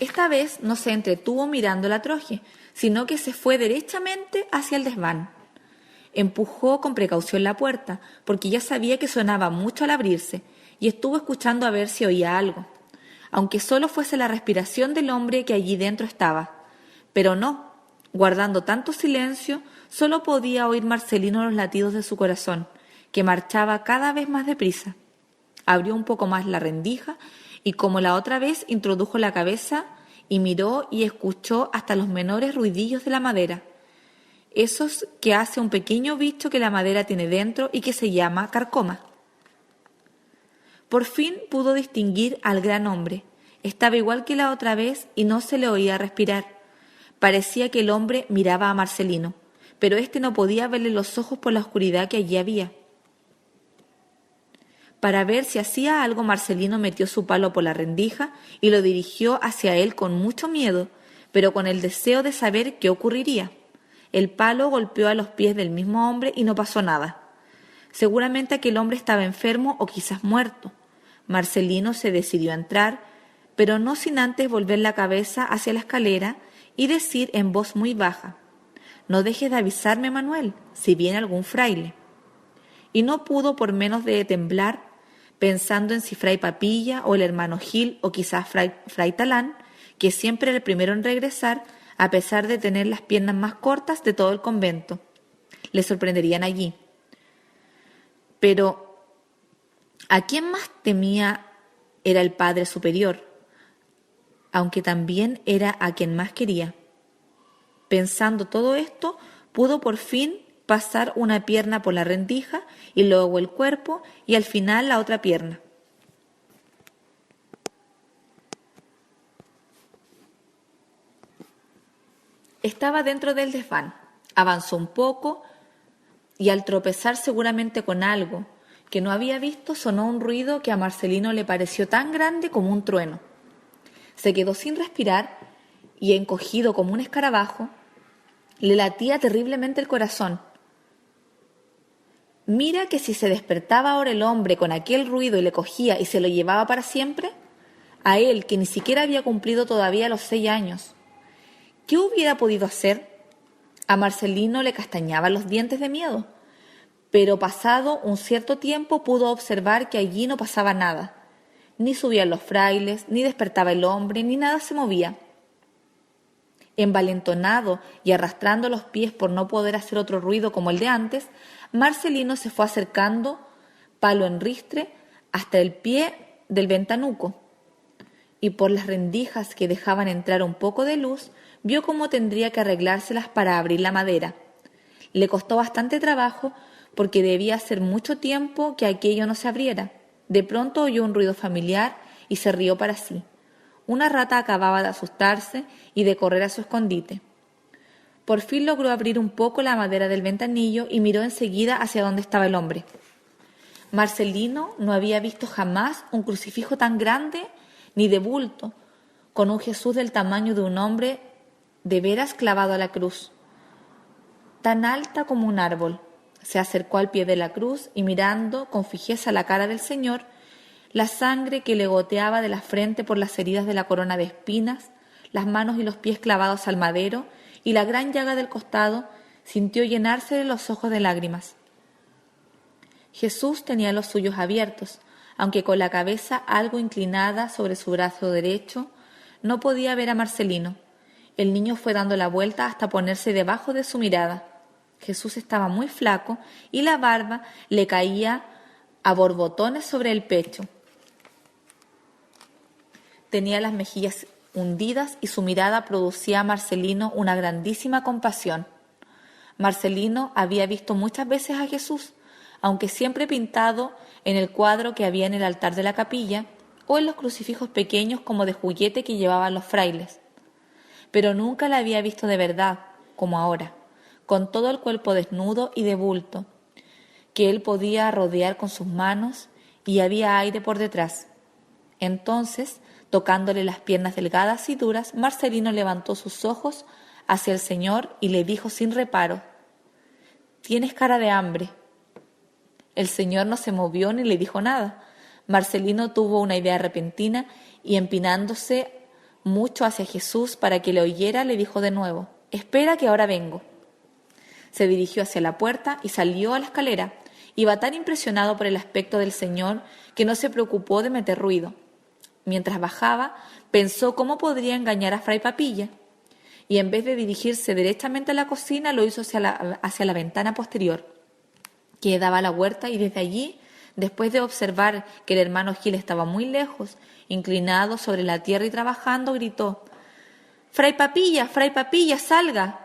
Esta vez no se entretuvo mirando la troje, sino que se fue derechamente hacia el desván. Empujó con precaución la puerta, porque ya sabía que sonaba mucho al abrirse, y estuvo escuchando a ver si oía algo, aunque solo fuese la respiración del hombre que allí dentro estaba. Pero no, guardando tanto silencio, solo podía oír Marcelino los latidos de su corazón, que marchaba cada vez más deprisa. Abrió un poco más la rendija y, como la otra vez, introdujo la cabeza y miró y escuchó hasta los menores ruidillos de la madera, esos que hace un pequeño bicho que la madera tiene dentro y que se llama carcoma. Por fin pudo distinguir al gran hombre. Estaba igual que la otra vez y no se le oía respirar. Parecía que el hombre miraba a Marcelino, pero éste no podía verle los ojos por la oscuridad que allí había. Para ver si hacía algo, Marcelino metió su palo por la rendija y lo dirigió hacia él con mucho miedo, pero con el deseo de saber qué ocurriría. El palo golpeó a los pies del mismo hombre y no pasó nada. Seguramente aquel hombre estaba enfermo o quizás muerto. Marcelino se decidió a entrar, pero no sin antes volver la cabeza hacia la escalera y decir en voz muy baja: «No dejes de avisarme, Manuel, si viene algún fraile». Y no pudo por menos de temblar, pensando en si Fray Papilla o el hermano Gil o quizás Fray Talán, que siempre era el primero en regresar, a pesar de tener las piernas más cortas de todo el convento, le sorprenderían allí. Pero a quien más temía era el Padre Superior, aunque también era a quien más quería. Pensando todo esto, pudo por fin pasar una pierna por la rendija y luego el cuerpo y al final la otra pierna. Estaba dentro del desván. Avanzó un poco y al tropezar seguramente con algo que no había visto, sonó un ruido que a Marcelino le pareció tan grande como un trueno. Se quedó sin respirar y, encogido como un escarabajo, le latía terriblemente el corazón. Mira que si se despertaba ahora el hombre con aquel ruido y le cogía y se lo llevaba para siempre, a él que ni siquiera había cumplido todavía los 6 años, ¿qué hubiera podido hacer? A Marcelino le castañaban los dientes de miedo, pero pasado un cierto tiempo pudo observar que allí no pasaba nada. Ni subían los frailes, ni despertaba el hombre, ni nada se movía. Envalentonado y arrastrando los pies por no poder hacer otro ruido como el de antes, Marcelino se fue acercando, palo en ristre, hasta el pie del ventanuco, y por las rendijas que dejaban entrar un poco de luz, vio cómo tendría que arreglárselas para abrir la madera. Le costó bastante trabajo porque debía hacer mucho tiempo que aquello no se abriera. De pronto oyó un ruido familiar y se rió para sí. Una rata acababa de asustarse y de correr a su escondite. Por fin logró abrir un poco la madera del ventanillo y miró enseguida hacia donde estaba el hombre. Marcelino no había visto jamás un crucifijo tan grande ni de bulto, con un Jesús del tamaño de un hombre de veras clavado a la cruz, tan alta como un árbol. Se acercó al pie de la cruz y mirando con fijeza la cara del Señor, la sangre que le goteaba de la frente por las heridas de la corona de espinas, las manos y los pies clavados al madero y la gran llaga del costado, sintió llenarse de los ojos de lágrimas. Jesús tenía los suyos abiertos, aunque con la cabeza algo inclinada sobre su brazo derecho, no podía ver a Marcelino. El niño fue dando la vuelta hasta ponerse debajo de su mirada. Jesús estaba muy flaco y la barba le caía a borbotones sobre el pecho. Tenía las mejillas hundidas y su mirada producía a Marcelino una grandísima compasión. Marcelino había visto muchas veces a Jesús, aunque siempre pintado en el cuadro que había en el altar de la capilla o en los crucifijos pequeños como de juguete que llevaban los frailes. Pero nunca la había visto de verdad, como ahora, con todo el cuerpo desnudo y de bulto, que él podía rodear con sus manos y había aire por detrás. Entonces, tocándole las piernas delgadas y duras, Marcelino levantó sus ojos hacia el Señor y le dijo sin reparo: «Tienes cara de hambre». El Señor no se movió ni le dijo nada. Marcelino tuvo una idea repentina y, empinándose mucho hacia Jesús para que le oyera, le dijo de nuevo: «Espera que ahora vengo». Se dirigió hacia la puerta y salió a la escalera. Iba tan impresionado por el aspecto del Señor que no se preocupó de meter ruido. Mientras bajaba, pensó cómo podría engañar a Fray Papilla, y en vez de dirigirse directamente a la cocina, lo hizo hacia la ventana posterior, que daba a la huerta, y desde allí, después de observar que el hermano Gil estaba muy lejos, inclinado sobre la tierra y trabajando, gritó: Fray Papilla, salga,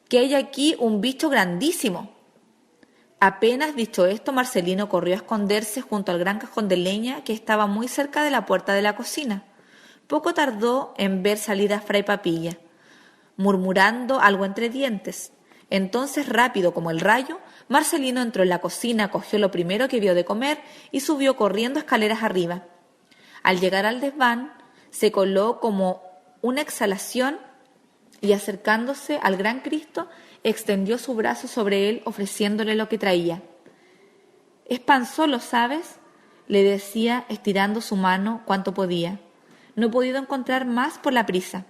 que hay aquí un bicho grandísimo». Apenas dicho esto, Marcelino corrió a esconderse junto al gran cajón de leña que estaba muy cerca de la puerta de la cocina. Poco tardó en ver salir a Fray Papilla, murmurando algo entre dientes. Entonces, rápido como el rayo, Marcelino entró en la cocina, cogió lo primero que vio de comer y subió corriendo escaleras arriba. Al llegar al desván, se coló como una exhalación y, acercándose al gran Cristo, extendió su brazo sobre él ofreciéndole lo que traía. «Es pan solo, ¿sabes?», le decía estirando su mano cuanto podía. «No he podido encontrar más por la prisa».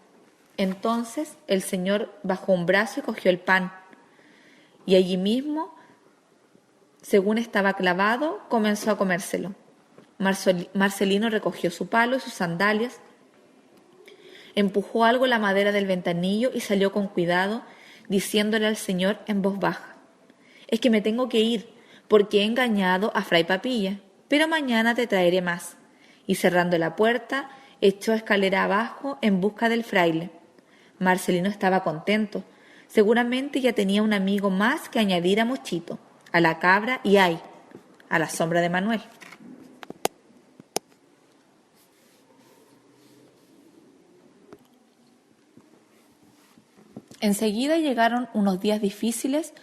Entonces el Señor bajó un brazo y cogió el pan, y allí mismo, según estaba clavado, comenzó a comérselo. Marcelino recogió su palo y sus sandalias, empujó algo la madera del ventanillo y salió con cuidado, diciéndole al Señor en voz baja: «Es que me tengo que ir, porque he engañado a Fray Papilla, pero mañana te traeré más. Y cerrando la puerta, echó escalera abajo en busca del fraile. Marcelino estaba contento. Seguramente ya tenía un amigo más que añadir a Mochito, a la cabra y a la sombra de Manuel. Enseguida llegaron unos días difíciles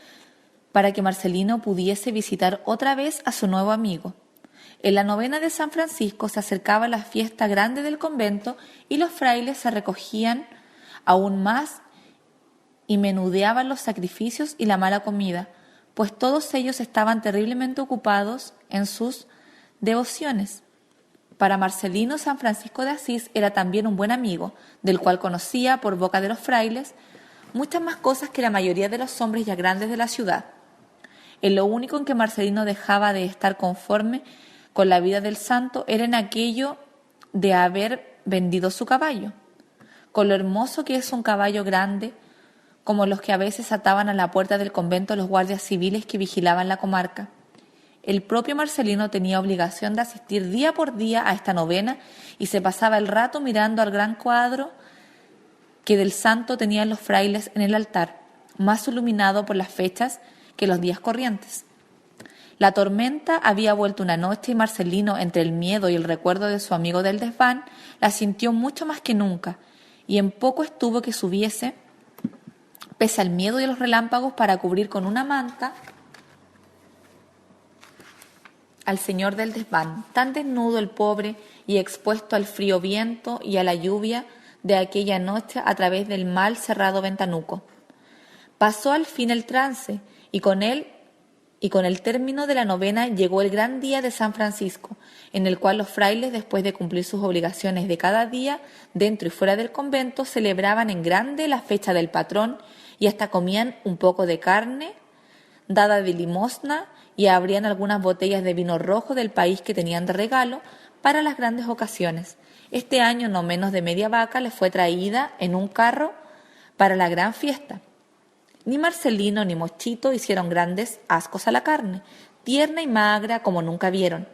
para que Marcelino pudiese visitar otra vez a su nuevo amigo. En la novena de San Francisco se acercaba la fiesta grande del convento y los frailes se recogían aún más y menudeaban los sacrificios y la mala comida, pues todos ellos estaban terriblemente ocupados en sus devociones. Para Marcelino, San Francisco de Asís era también un buen amigo, del cual conocía, por boca de los frailes, muchas más cosas que la mayoría de los hombres ya grandes de la ciudad. En lo único en que Marcelino dejaba de estar conforme con la vida del santo era en aquello de haber vendido su caballo. Con lo hermoso que es un caballo grande, como los que a veces ataban a la puerta del convento los guardias civiles que vigilaban la comarca. El propio Marcelino tenía obligación de asistir día por día a esta novena y se pasaba el rato mirando al gran cuadro que del santo tenían los frailes en el altar, más iluminado por las fechas que los días corrientes. La tormenta había vuelto una noche y Marcelino, entre el miedo y el recuerdo de su amigo del desván, la sintió mucho más que nunca, y en poco estuvo que subiese, pese al miedo y los relámpagos, para cubrir con una manta al señor del desván, tan desnudo el pobre y expuesto al frío viento y a la lluvia de aquella noche a través del mal cerrado ventanuco. Pasó al fin el trance y con el término de la novena llegó el gran día de San Francisco, en el cual los frailes, después de cumplir sus obligaciones de cada día, dentro y fuera del convento, celebraban en grande la fecha del patrón y hasta comían un poco de carne dada de limosna y abrían algunas botellas de vino rojo del país que tenían de regalo para las grandes ocasiones. Este año no menos de media vaca les fue traída en un carro para la gran fiesta. Ni Marcelino ni Mochito hicieron grandes ascos a la carne, tierna y magra como nunca vieron.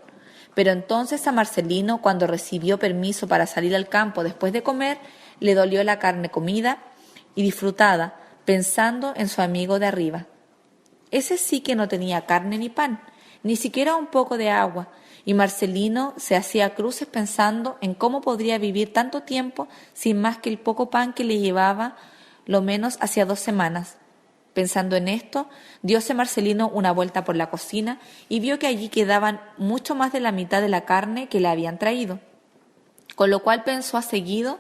Pero entonces a Marcelino, cuando recibió permiso para salir al campo después de comer, le dolió la carne comida y disfrutada, pensando en su amigo de arriba. Ese sí que no tenía carne ni pan, ni siquiera un poco de agua, y Marcelino se hacía cruces pensando en cómo podría vivir tanto tiempo sin más que el poco pan que le llevaba, lo menos hacía 2 semanas. Pensando en esto, dióse Marcelino una vuelta por la cocina y vio que allí quedaban mucho más de la mitad de la carne que le habían traído, con lo cual pensó a seguido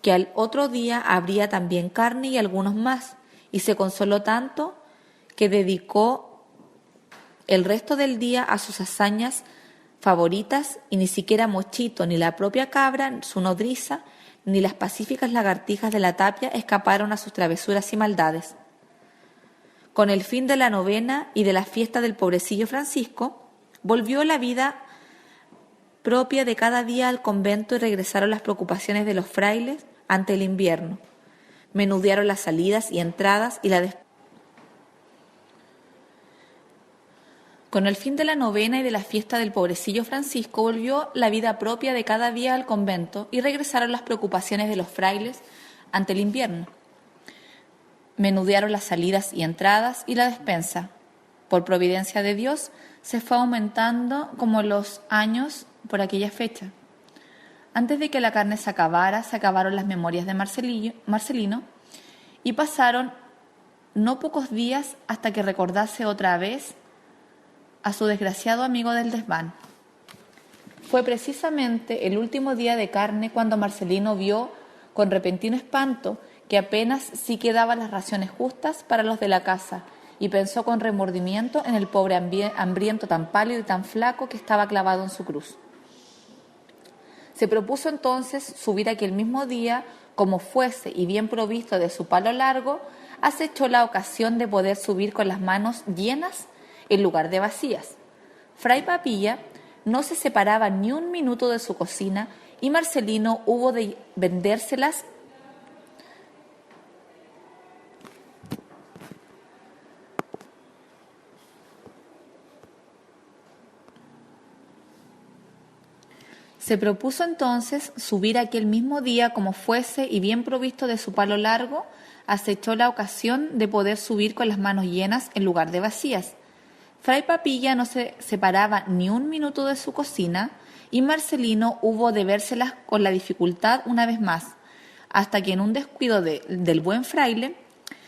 que al otro día habría también carne y algunos más, y se consoló tanto que dedicó el resto del día a sus hazañas favoritas, y ni siquiera Mochito, ni la propia cabra, su nodriza, ni las pacíficas lagartijas de la tapia escaparon a sus travesuras y maldades. Con el fin de la novena y de la fiesta del pobrecillo Francisco, volvió la vida propia de cada día al convento y regresaron las preocupaciones de los frailes ante el invierno. Menudearon las salidas y entradas y Con el fin de la novena y de la fiesta del pobrecillo Francisco, volvió la vida propia de cada día al convento y regresaron las preocupaciones de los frailes ante el invierno. Menudearon las salidas y entradas y la despensa. Por providencia de Dios, se fue aumentando como los años por aquella fecha. Antes de que la carne se acabara, se acabaron las memorias de Marcelino y pasaron no pocos días hasta que recordase otra vez a su desgraciado amigo del desván. Fue precisamente el último día de carne cuando Marcelino vio con repentino espanto que apenas sí quedaban las raciones justas para los de la casa, y pensó con remordimiento en el pobre hambriento tan pálido y tan flaco que estaba clavado en su cruz. Se propuso entonces subir aquel mismo día, como fuese y bien provisto de su palo largo, acechó la ocasión de poder subir con las manos llenas en lugar de vacías. Fray Papilla no se separaba ni un minuto de su cocina y Marcelino hubo de vendérselas Se propuso entonces subir aquel mismo día como fuese y bien provisto de su palo largo, acechó la ocasión de poder subir con las manos llenas en lugar de vacías. Fray Papilla no se separaba ni un minuto de su cocina y Marcelino hubo de vérselas con la dificultad una vez más, hasta que en un descuido del buen fraile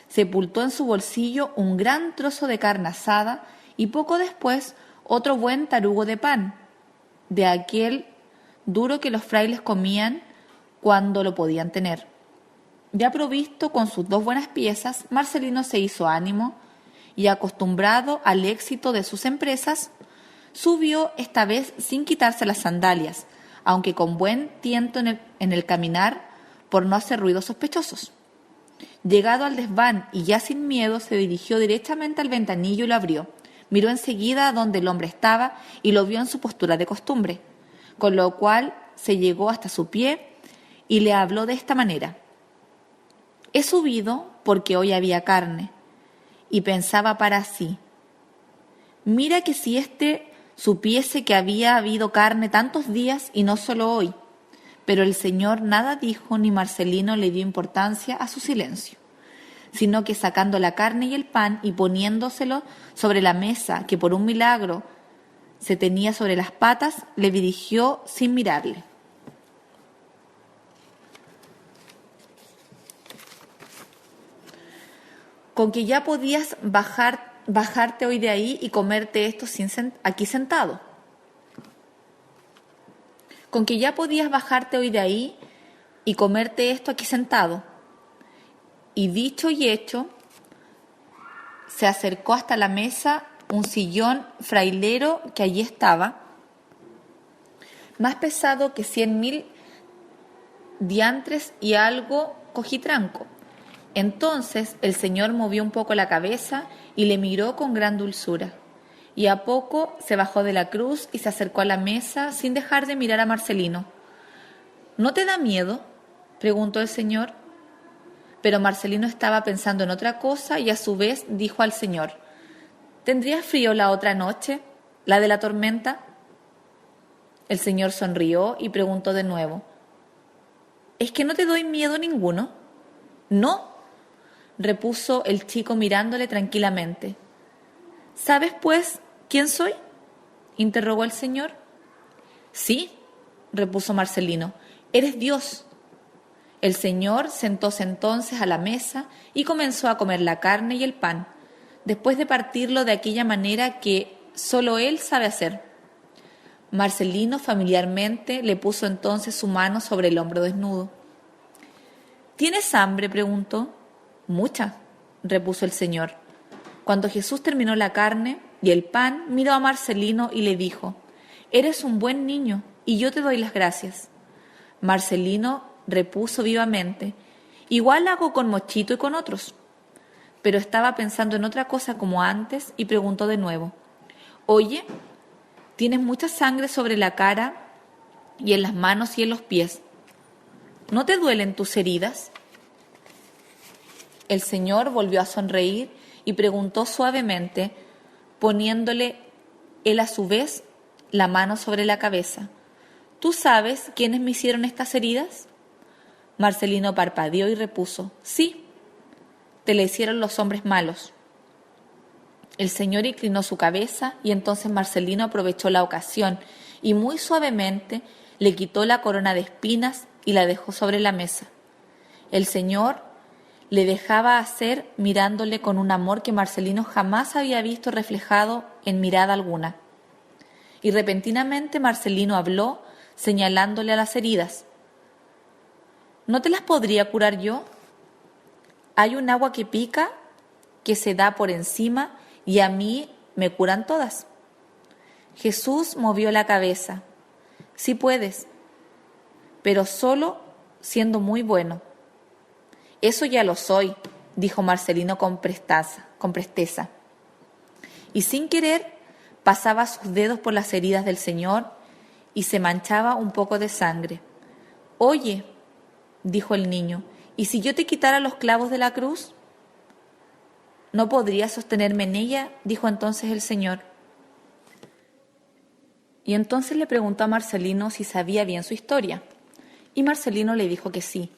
sepultó en su bolsillo un gran trozo de carne asada y poco después otro buen tarugo de pan, de aquel duro que los frailes comían cuando lo podían tener. Ya provisto con sus 2 buenas piezas, Marcelino se hizo ánimo y, acostumbrado al éxito de sus empresas, subió esta vez sin quitarse las sandalias, aunque con buen tiento en el caminar por no hacer ruidos sospechosos. Llegado al desván y ya sin miedo, se dirigió directamente al ventanillo y lo abrió. Miró enseguida a donde el hombre estaba y lo vio en su postura de costumbre, con lo cual se llegó hasta su pie y le habló de esta manera: «He subido porque hoy había carne». Y pensaba para sí: «Mira que si éste supiese que había habido carne tantos días y no solo hoy». Pero el Señor nada dijo, ni Marcelino le dio importancia a su silencio, sino que sacando la carne y el pan y poniéndoselo sobre la mesa, que por un milagro se tenía sobre las patas, le dirigió sin mirarle: «Con que ya podías bajarte hoy de ahí y comerte esto aquí sentado. Con que ya podías bajarte hoy de ahí y comerte esto aquí sentado». Y dicho y hecho, se acercó hasta la mesa un sillón frailero que allí estaba, más pesado que 100.000 diantres y algo cojitranco. Entonces el Señor movió un poco la cabeza y le miró con gran dulzura. Y a poco se bajó de la cruz y se acercó a la mesa sin dejar de mirar a Marcelino. «¿No te da miedo?», preguntó el Señor. Pero Marcelino estaba pensando en otra cosa y a su vez dijo al Señor: «¿Tendrías frío la otra noche, la de la tormenta?». El Señor sonrió y preguntó de nuevo: «¿Es que no te doy miedo ninguno?». «No», repuso el chico mirándole tranquilamente. «¿Sabes, pues, quién soy?», interrogó el Señor. «Sí», repuso Marcelino, «eres Dios». El Señor sentóse entonces a la mesa y comenzó a comer la carne y el pan, después de partirlo de aquella manera que solo él sabe hacer. Marcelino familiarmente le puso entonces su mano sobre el hombro desnudo. «¿Tienes hambre?», preguntó. «Mucha», repuso el Señor. Cuando Jesús terminó la carne y el pan, miró a Marcelino y le dijo: «Eres un buen niño y yo te doy las gracias». Marcelino repuso vivamente: «Igual hago con Mochito y con otros». Pero estaba pensando en otra cosa como antes y preguntó de nuevo: «Oye, tienes mucha sangre sobre la cara y en las manos y en los pies. ¿No te duelen tus heridas?». El Señor volvió a sonreír y preguntó suavemente, poniéndole él a su vez la mano sobre la cabeza: «¿Tú sabes quiénes me hicieron estas heridas?». Marcelino parpadeó y repuso: «Sí, te le hicieron los hombres malos». El Señor inclinó su cabeza y entonces Marcelino aprovechó la ocasión y muy suavemente le quitó la corona de espinas y la dejó sobre la mesa. El Señor le dejaba hacer mirándole con un amor que Marcelino jamás había visto reflejado en mirada alguna. Y repentinamente Marcelino habló señalándole a las heridas: «¿No te las podría curar yo? Hay un agua que pica, que se da por encima y a mí me curan todas». Jesús movió la cabeza: «Sí puedes, pero solo siendo muy bueno». «Eso ya lo soy», dijo Marcelino con presteza. Y sin querer pasaba sus dedos por las heridas del Señor y se manchaba un poco de sangre. «Oye», dijo el niño, «¿y si yo te quitara los clavos de la cruz?». «¿No podrías sostenerme en ella?», dijo entonces el Señor. Y entonces le preguntó a Marcelino si sabía bien su historia. Y Marcelino le dijo que sí,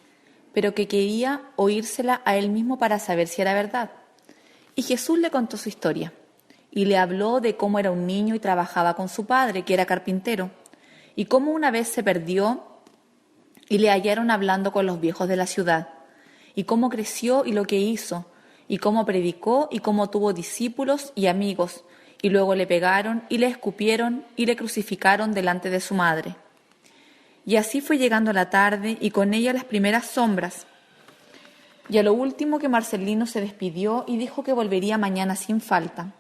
pero que quería oírsela a él mismo para saber si era verdad. Y Jesús le contó su historia, y le habló de cómo era un niño y trabajaba con su padre, que era carpintero, y cómo una vez se perdió y le hallaron hablando con los viejos de la ciudad, y cómo creció y lo que hizo, y cómo predicó y cómo tuvo discípulos y amigos, y luego le pegaron y le escupieron y le crucificaron delante de su madre. Y así fue llegando la tarde y con ella las primeras sombras. Y a lo último que Marcelino se despidió y dijo que volvería mañana sin falta.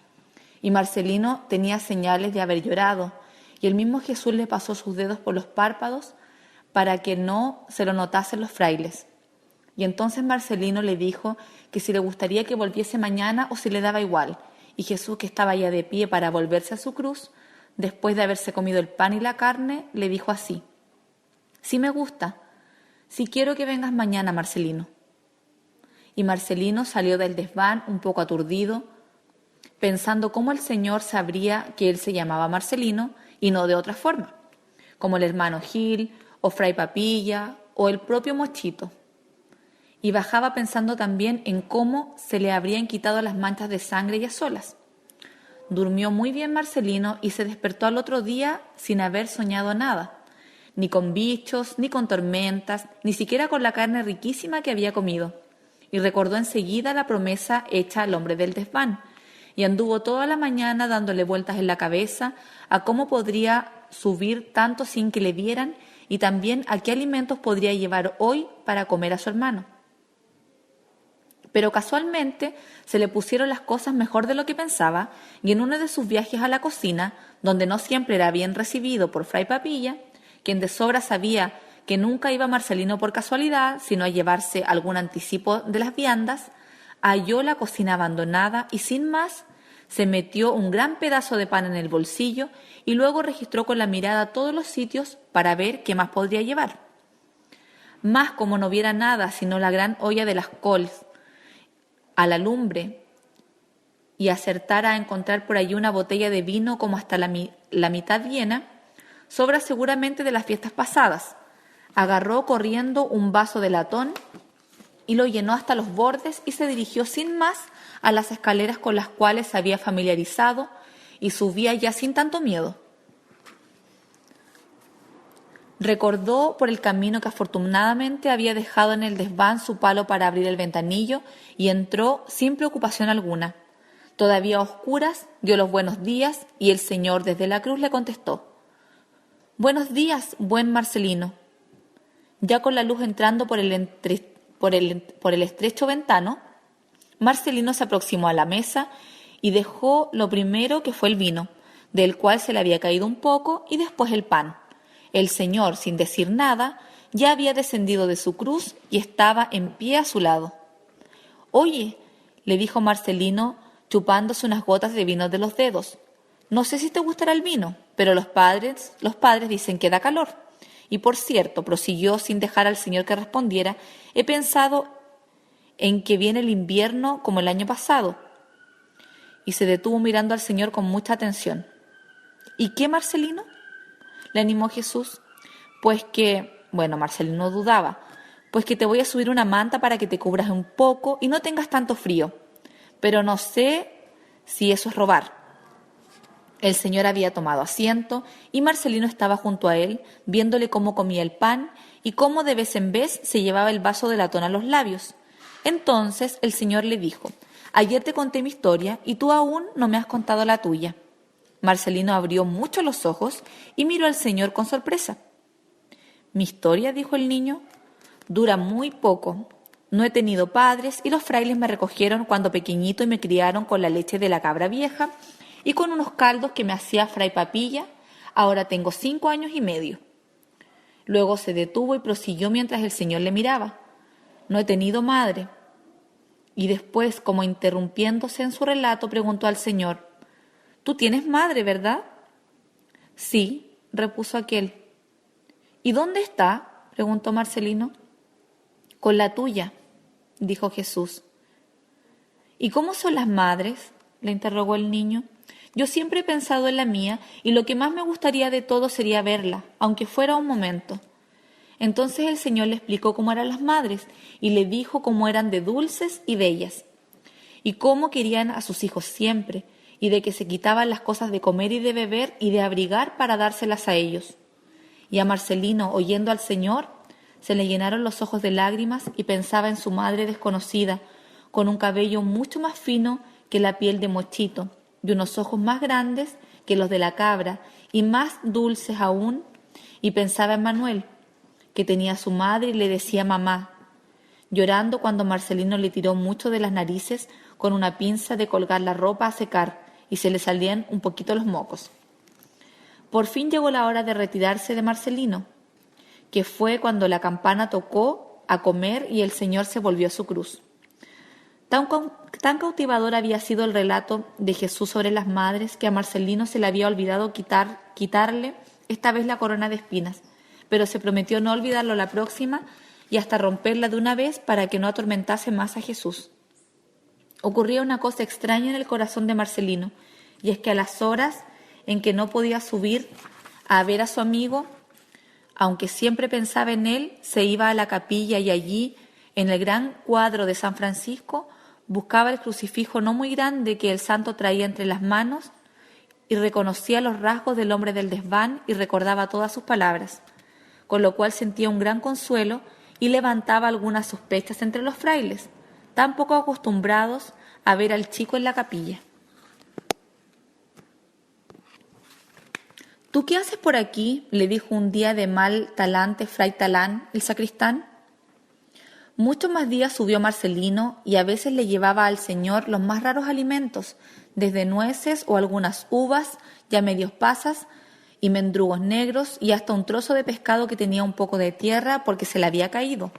Y Marcelino tenía señales de haber llorado, y el mismo Jesús le pasó sus dedos por los párpados para que no se lo notasen los frailes. Y entonces Marcelino le dijo que si le gustaría que volviese mañana o si le daba igual. Y Jesús, que estaba ya de pie para volverse a su cruz, después de haberse comido el pan y la carne, le dijo así: «Sí me gusta, sí quiero que vengas mañana, Marcelino». Y Marcelino salió del desván un poco aturdido, pensando cómo el Señor sabría que él se llamaba Marcelino y no de otra forma, como el hermano Gil, o Fray Papilla, o el propio Mochito. Y bajaba pensando también en cómo se le habrían quitado las manchas de sangre y a solas. Durmió muy bien Marcelino y se despertó al otro día sin haber soñado nada, ni con bichos, ni con tormentas, ni siquiera con la carne riquísima que había comido. Y recordó enseguida la promesa hecha al hombre del desván, y anduvo toda la mañana dándole vueltas en la cabeza a cómo podría subir tanto sin que le vieran y también a qué alimentos podría llevar hoy para comer a su hermano. Pero casualmente se le pusieron las cosas mejor de lo que pensaba, y en uno de sus viajes a la cocina, donde no siempre era bien recibido por Fray Papilla, quien de sobra sabía que nunca iba Marcelino por casualidad, sino a llevarse algún anticipo de las viandas, halló la cocina abandonada y sin más se metió un gran pedazo de pan en el bolsillo y luego registró con la mirada todos los sitios para ver qué más podría llevar. Mas como no viera nada sino la gran olla de las cols a la lumbre y acertara a encontrar por allí una botella de vino como hasta la mitad llena, sobra seguramente de las fiestas pasadas, agarró corriendo un vaso de latón y lo llenó hasta los bordes y se dirigió sin más a las escaleras con las cuales se había familiarizado y subía ya sin tanto miedo. Recordó por el camino que afortunadamente había dejado en el desván su palo para abrir el ventanillo y entró sin preocupación alguna. Todavía a oscuras dio los buenos días y el Señor desde la cruz le contestó: «Buenos días, buen Marcelino». Ya con la luz entrando por el estrecho ventano, Marcelino se aproximó a la mesa y dejó lo primero, que fue el vino, del cual se le había caído un poco, y después el pan. El Señor, sin decir nada, ya había descendido de su cruz y estaba en pie a su lado. «Oye», le dijo Marcelino, chupándose unas gotas de vino de los dedos, «no sé si te gustará el vino, pero los padres dicen que da calor. Y por cierto», prosiguió sin dejar al Señor que respondiera, «he pensado en que viene el invierno como el año pasado». Y se detuvo mirando al Señor con mucha atención. «¿Y qué, Marcelino?», le animó Jesús. Marcelino dudaba. «Pues que te voy a subir una manta para que te cubras un poco y no tengas tanto frío. Pero no sé si eso es robar». El Señor había tomado asiento y Marcelino estaba junto a él, viéndole cómo comía el pan y cómo de vez en vez se llevaba el vaso de latón a los labios. Entonces el Señor le dijo: «Ayer te conté mi historia y tú aún no me has contado la tuya». Marcelino abrió mucho los ojos y miró al Señor con sorpresa. «¿Mi historia?», dijo el niño. «Dura muy poco. No he tenido padres y los frailes me recogieron cuando pequeñito y me criaron con la leche de la cabra vieja y con unos caldos que me hacía Fray Papilla. Ahora tengo 5 años y medio». Luego se detuvo y prosiguió mientras el Señor le miraba: «No he tenido madre». Y después, como interrumpiéndose en su relato, preguntó al Señor: «Tú tienes madre, ¿verdad?». «Sí», repuso aquel. «¿Y dónde está?», preguntó Marcelino. «Con la tuya», dijo Jesús. «¿Y cómo son las madres?», le interrogó el niño. Yo siempre he pensado en la mía y lo que más me gustaría de todo sería verla, aunque fuera un momento. Entonces el Señor le explicó cómo eran las madres y le dijo cómo eran de dulces y bellas, y cómo querían a sus hijos siempre, y de que se quitaban las cosas de comer y de beber y de abrigar para dárselas a ellos. Y a Marcelino, oyendo al Señor, se le llenaron los ojos de lágrimas y pensaba en su madre desconocida, con un cabello mucho más fino que la piel de mochito, y unos ojos más grandes que los de la cabra, y más dulces aún, y pensaba en Manuel, que tenía a su madre y le decía mamá, llorando cuando Marcelino le tiró mucho de las narices con una pinza de colgar la ropa a secar, y se le salían un poquito los mocos. Por fin llegó la hora de retirarse de Marcelino, que fue cuando la campana tocó a comer y el Señor se volvió a su cruz. Tan cautivador había sido el relato de Jesús sobre las madres que a Marcelino se le había olvidado quitarle esta vez la corona de espinas, pero se prometió no olvidarlo la próxima y hasta romperla de una vez para que no atormentase más a Jesús. Ocurría una cosa extraña en el corazón de Marcelino, y es que a las horas en que no podía subir a ver a su amigo, aunque siempre pensaba en él, se iba a la capilla y allí, en el gran cuadro de San Francisco, buscaba el crucifijo no muy grande que el santo traía entre las manos y reconocía los rasgos del hombre del desván y recordaba todas sus palabras, con lo cual sentía un gran consuelo y levantaba algunas sospechas entre los frailes, tan poco acostumbrados a ver al chico en la capilla. «¿Tú qué haces por aquí?», le dijo un día de mal talante fray Talán, el sacristán. Muchos más días subió Marcelino y a veces le llevaba al Señor los más raros alimentos, desde nueces o algunas uvas ya medios pasas y mendrugos negros y hasta un trozo de pescado que tenía un poco de tierra porque se le había caído.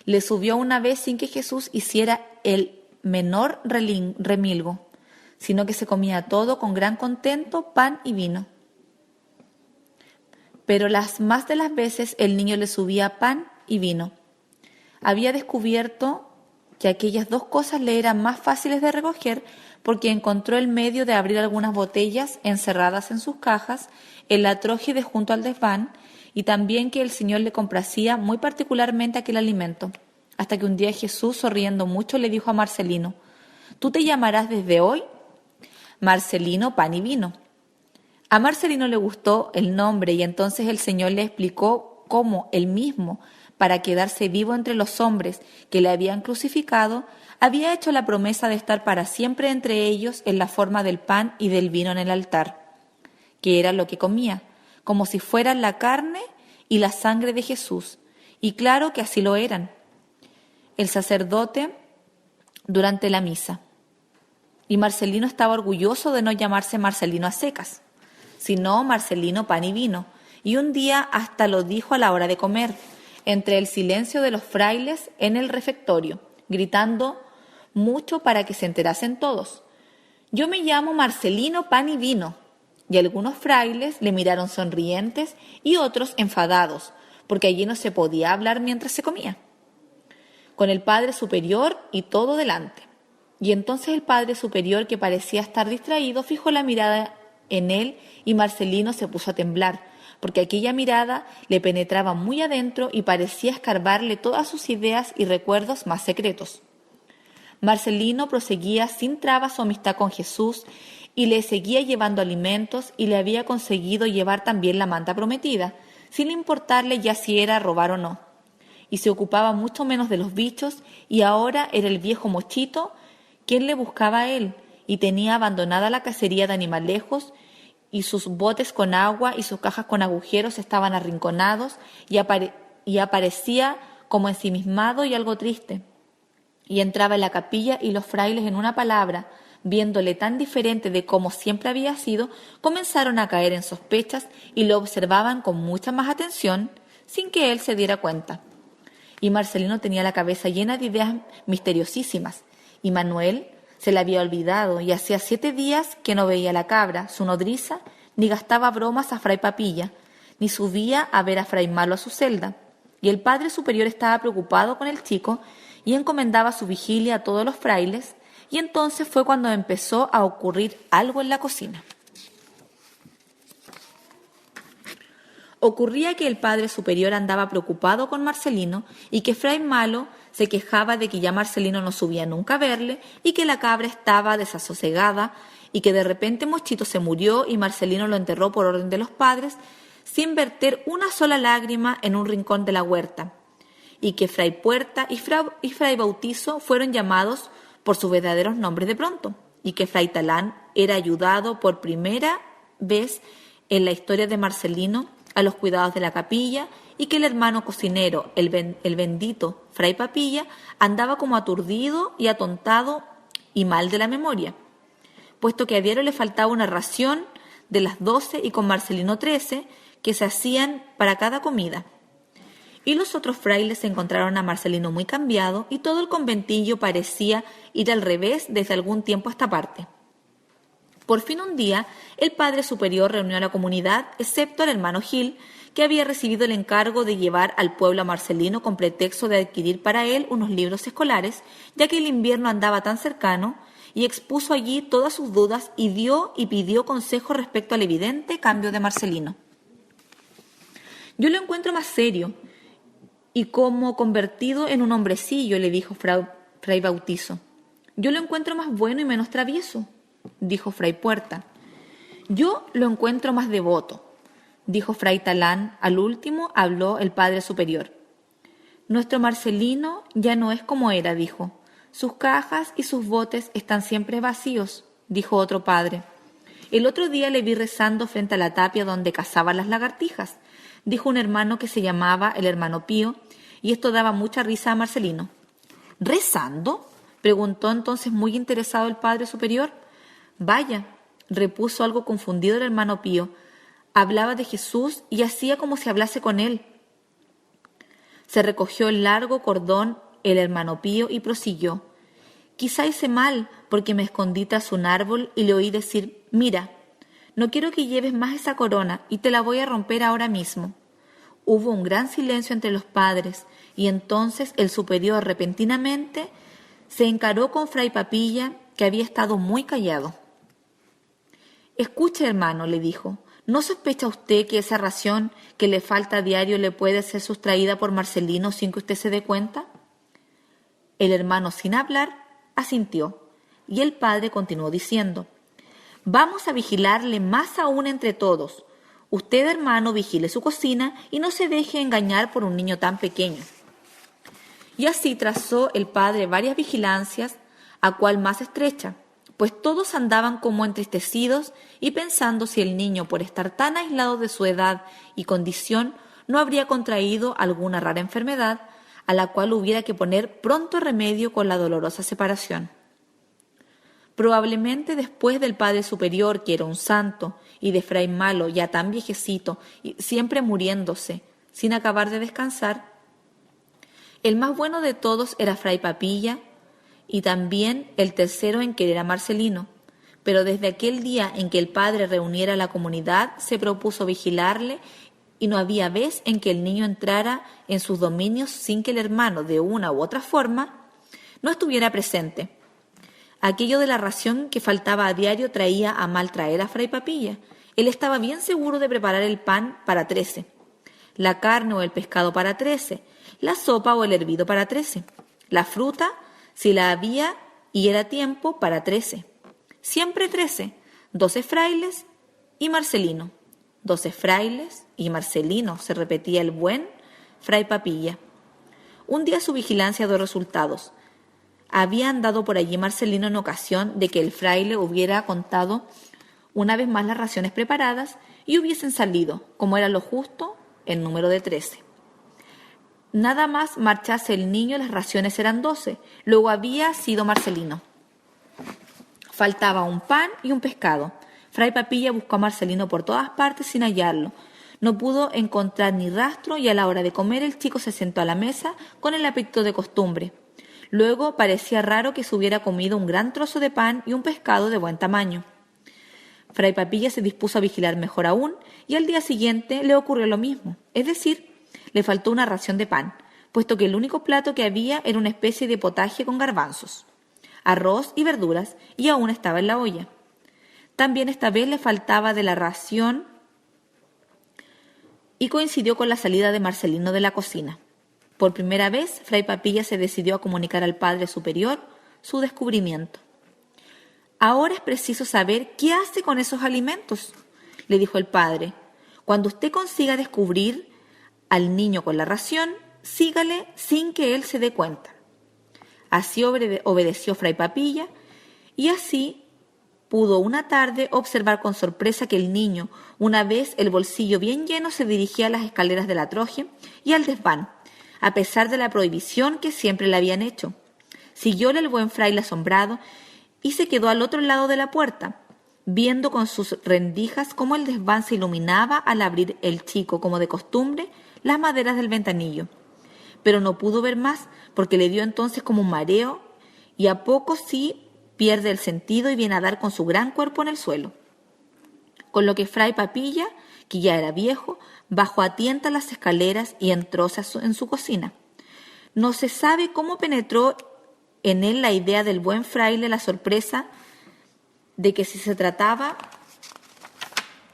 Le subió una vez sin que Jesús hiciera el menor remilgo, sino que se comía todo con gran contento, pan y vino. Pero las más de las veces el niño le subía pan y vino. Había descubierto que aquellas dos cosas le eran más fáciles de recoger porque encontró el medio de abrir algunas botellas encerradas en sus cajas en la trógide junto al desván y también que el Señor le complacía muy particularmente aquel alimento, hasta que un día Jesús, sonriendo mucho, le dijo a Marcelino: «¿Tú te llamarás desde hoy Marcelino Pan y Vino?». A Marcelino le gustó el nombre y entonces el Señor le explicó cómo él mismo, para quedarse vivo entre los hombres que le habían crucificado, había hecho la promesa de estar para siempre entre ellos en la forma del pan y del vino en el altar, que era lo que comía, como si fueran la carne y la sangre de Jesús, y claro que así lo eran. El sacerdote durante la misa. Y Marcelino estaba orgulloso de no llamarse Marcelino a secas, sino Marcelino Pan y Vino, y un día hasta lo dijo a la hora de comer, entre el silencio de los frailes en el refectorio, gritando mucho para que se enterasen todos: «Yo me llamo Marcelino Pan y Vino». Y algunos frailes le miraron sonrientes y otros enfadados, porque allí no se podía hablar mientras se comía, con el Padre Superior y todo delante. Y entonces el Padre Superior, que parecía estar distraído, fijó la mirada en él y Marcelino se puso a temblar, porque aquella mirada le penetraba muy adentro y parecía escarbarle todas sus ideas y recuerdos más secretos. Marcelino proseguía sin trabas su amistad con Jesús y le seguía llevando alimentos y le había conseguido llevar también la manta prometida, sin importarle ya si era robar o no. Y se ocupaba mucho menos de los bichos y ahora era el viejo Mochito quien le buscaba a él y tenía abandonada la cacería de animalejos y sus botes con agua y sus cajas con agujeros estaban arrinconados y aparecía como ensimismado y algo triste. Y entraba en la capilla y los frailes, en una palabra, viéndole tan diferente de como siempre había sido, comenzaron a caer en sospechas y lo observaban con mucha más atención sin que él se diera cuenta. Y Marcelino tenía la cabeza llena de ideas misteriosísimas y Manuel se le había olvidado y hacía 7 días que no veía a la cabra, su nodriza, ni gastaba bromas a fray Papilla, ni subía a ver a fray Malo a su celda. Y el Padre Superior estaba preocupado con el chico y encomendaba su vigilia a todos los frailes, y entonces fue cuando empezó a ocurrir algo en la cocina. Ocurría que el padre superior andaba preocupado con Marcelino y que Fray Malo se quejaba de que ya Marcelino no subía nunca a verle y que la cabra estaba desasosegada y que de repente Mochito se murió y Marcelino lo enterró por orden de los padres sin verter una sola lágrima en un rincón de la huerta, y que Fray Puerta y Fray Bautizo fueron llamados por sus verdaderos nombres de pronto, y que Fray Talán era ayudado por primera vez en la historia de Marcelino a los cuidados de la capilla, y que el hermano cocinero, el bendito Fray Papilla, andaba como aturdido y atontado y mal de la memoria, puesto que a diario le faltaba una ración de las 12 y con Marcelino 13 que se hacían para cada comida. Y los otros frailes encontraron a Marcelino muy cambiado y todo el conventillo parecía ir al revés desde algún tiempo a esta parte. Por fin un día, el padre superior reunió a la comunidad, excepto al hermano Gil, que había recibido el encargo de llevar al pueblo a Marcelino con pretexto de adquirir para él unos libros escolares, ya que el invierno andaba tan cercano, y expuso allí todas sus dudas y dio y pidió consejo respecto al evidente cambio de Marcelino. «Yo lo encuentro más serio y como convertido en un hombrecillo», le dijo Fray Bautizo. «Yo lo encuentro más bueno y menos travieso», dijo Fray Puerta. «Yo lo encuentro más devoto», dijo Fray Talán. Al último habló el padre superior. «Nuestro Marcelino ya no es como era», dijo. «Sus cajas y sus botes están siempre vacíos», dijo otro padre. «El otro día le vi rezando frente a la tapia donde cazaban las lagartijas», dijo un hermano que se llamaba el hermano Pío, y esto daba mucha risa a Marcelino. «¿Rezando?», preguntó entonces muy interesado el padre superior. «Vaya», repuso algo confundido el hermano Pío, «hablaba de Jesús y hacía como si hablase con él». Se recogió el largo cordón el hermano Pío y prosiguió. «Quizá hice mal porque me escondí tras un árbol y le oí decir, mira, no quiero que lleves más esa corona y te la voy a romper ahora mismo». Hubo un gran silencio entre los padres y entonces el superior repentinamente se encaró con Fray Papilla, que había estado muy callado. «Escuche, hermano», le dijo, ¿no sospecha usted que esa ración que le falta a diario le puede ser sustraída por Marcelino sin que usted se dé cuenta? El hermano, sin hablar, asintió, y el padre continuó diciendo, «Vamos a vigilarle más aún entre todos. Usted, hermano, vigile su cocina y no se deje engañar por un niño tan pequeño». Y así trazó el padre varias vigilancias, a cual más estrecha, pues todos andaban como entristecidos y pensando si el niño, por estar tan aislado de su edad y condición, no habría contraído alguna rara enfermedad, a la cual hubiera que poner pronto remedio con la dolorosa separación. Probablemente después del padre superior, que era un santo, y de Fray Malo, ya tan viejecito, y siempre muriéndose, sin acabar de descansar, el más bueno de todos era Fray Papilla, y también el tercero en querer a Marcelino, pero desde aquel día en que el padre reuniera a la comunidad, se propuso vigilarle, y no había vez en que el niño entrara en sus dominios sin que el hermano, de una u otra forma, no estuviera presente. Aquello de la ración que faltaba a diario traía a mal traer a Fray Papilla. Él estaba bien seguro de preparar el pan para 13, la carne o el pescado para 13, la sopa o el hervido para 13, la fruta, si la había y era tiempo, para 13. Siempre 13, 12 frailes y Marcelino. 12 frailes y Marcelino, se repetía el buen Fray Papilla. Un día su vigilancia dio resultados. Había andado por allí Marcelino en ocasión de que el fraile hubiera contado una vez más las raciones preparadas y hubiesen salido, como era lo justo, el número de 13. Nada más marchase el niño, las raciones eran 12. Luego había sido Marcelino. Faltaba un pan y un pescado. Fray Papilla buscó a Marcelino por todas partes sin hallarlo. No pudo encontrar ni rastro y a la hora de comer el chico se sentó a la mesa con el apetito de costumbre. Luego parecía raro que se hubiera comido un gran trozo de pan y un pescado de buen tamaño. Fray Papilla se dispuso a vigilar mejor aún y al día siguiente le ocurrió lo mismo, es decir, le faltó una ración de pan, puesto que el único plato que había era una especie de potaje con garbanzos. arroz y verduras, y aún estaba en la olla. También esta vez le faltaba de la ración y coincidió con la salida de Marcelino de la cocina. Por primera vez, Fray Papilla se decidió a comunicar al Padre Superior su descubrimiento. «Ahora es preciso saber qué hace con esos alimentos», le dijo el padre. «Cuando usted consiga descubrir al niño con la ración, sígale sin que él se dé cuenta». Así obedeció Fray Papilla, y así pudo una tarde observar con sorpresa que el niño, una vez el bolsillo bien lleno, se dirigía a las escaleras de la troje y al desván, a pesar de la prohibición que siempre le habían hecho. Siguióle el buen fraile asombrado y se quedó al otro lado de la puerta, viendo con sus rendijas cómo el desván se iluminaba al abrir el chico, como de costumbre, las maderas del ventanillo. Pero no pudo ver más, porque le dio entonces como un mareo, y a poco sí pierde el sentido y viene a dar con su gran cuerpo en el suelo. Con lo que Fray Papilla, que ya era viejo, bajó a tientas las escaleras y entróse en su cocina. No se sabe cómo penetró en él la idea del buen fraile la sorpresa de que si se trataba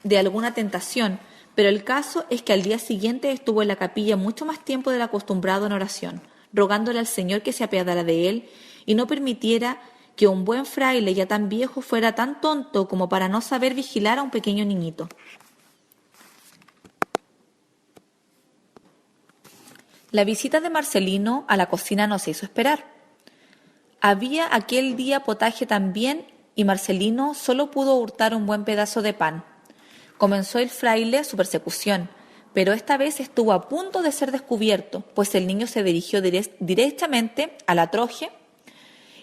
de alguna tentación, pero el caso es que al día siguiente estuvo en la capilla mucho más tiempo del acostumbrado en oración, rogándole al Señor que se apiadara de él y no permitiera que un buen fraile ya tan viejo fuera tan tonto como para no saber vigilar a un pequeño niñito. La visita de Marcelino a la cocina no se hizo esperar. Había aquel día potaje también y Marcelino solo pudo hurtar un buen pedazo de pan. Comenzó el fraile su persecución, pero esta vez estuvo a punto de ser descubierto, pues el niño se dirigió directamente a la troje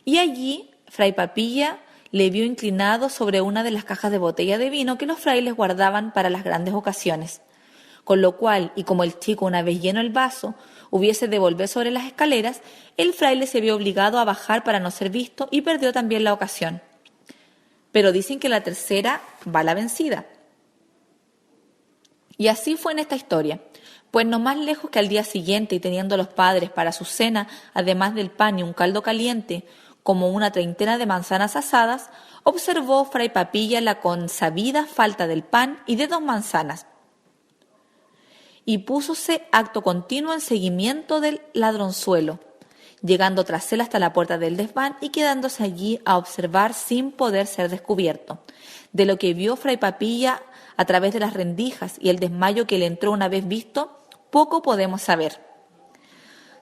y allí Fray Papilla le vio inclinado sobre una de las cajas de botella de vino que los frailes guardaban para las grandes ocasiones. Con lo cual, y como el chico una vez lleno el vaso hubiese de volver sobre las escaleras, el fraile se vio obligado a bajar para no ser visto y perdió también la ocasión. Pero dicen que la tercera va la vencida. Y así fue en esta historia, pues no más lejos que al día siguiente y teniendo los padres para su cena, además del pan y un caldo caliente, como una treintena de manzanas asadas, observó Fray Papilla la consabida falta del pan y de 2 manzanas, y púsose acto continuo en seguimiento del ladronzuelo, llegando tras él hasta la puerta del desván y quedándose allí a observar sin poder ser descubierto. De lo que vio Fray Papilla a través de las rendijas y el desmayo que le entró una vez visto, poco podemos saber.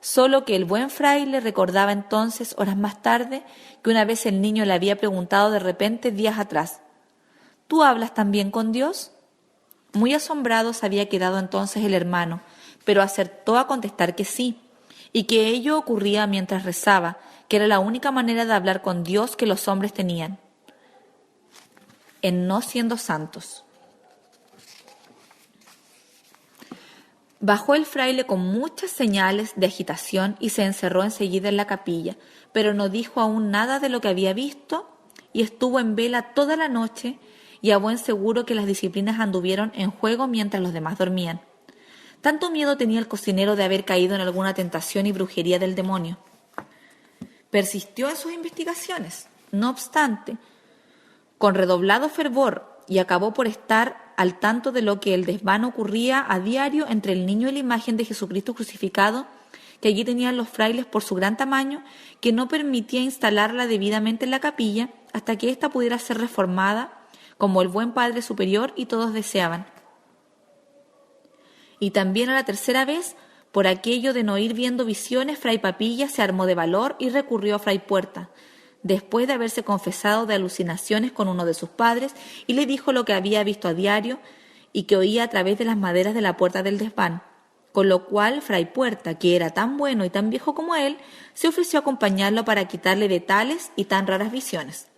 Solo que el buen fraile recordaba entonces, horas más tarde, que una vez el niño le había preguntado de repente días atrás: ¿Tú hablas también con Dios? Muy asombrado se había quedado entonces el hermano, pero acertó a contestar que sí, y que ello ocurría mientras rezaba, que era la única manera de hablar con Dios que los hombres tenían, en no siendo santos. Bajó el fraile con muchas señales de agitación y se encerró enseguida en la capilla, pero no dijo aún nada de lo que había visto y estuvo en vela toda la noche, y a buen seguro que las disciplinas anduvieron en juego mientras los demás dormían. Tanto miedo tenía el cocinero de haber caído en alguna tentación y brujería del demonio. Persistió en sus investigaciones, no obstante, con redoblado fervor, y acabó por estar al tanto de lo que el desván ocurría a diario entre el niño y la imagen de Jesucristo crucificado, que allí tenían los frailes por su gran tamaño, que no permitía instalarla debidamente en la capilla hasta que ésta pudiera ser reformada, como el buen Padre Superior y todos deseaban. Y también a la tercera vez, por aquello de no ir viendo visiones, Fray Papilla se armó de valor y recurrió a Fray Puerta, después de haberse confesado de alucinaciones con uno de sus padres, y le dijo lo que había visto a diario y que oía a través de las maderas de la puerta del desván, con lo cual Fray Puerta, que era tan bueno y tan viejo como él, se ofreció a acompañarlo para quitarle de tales y tan raras visiones.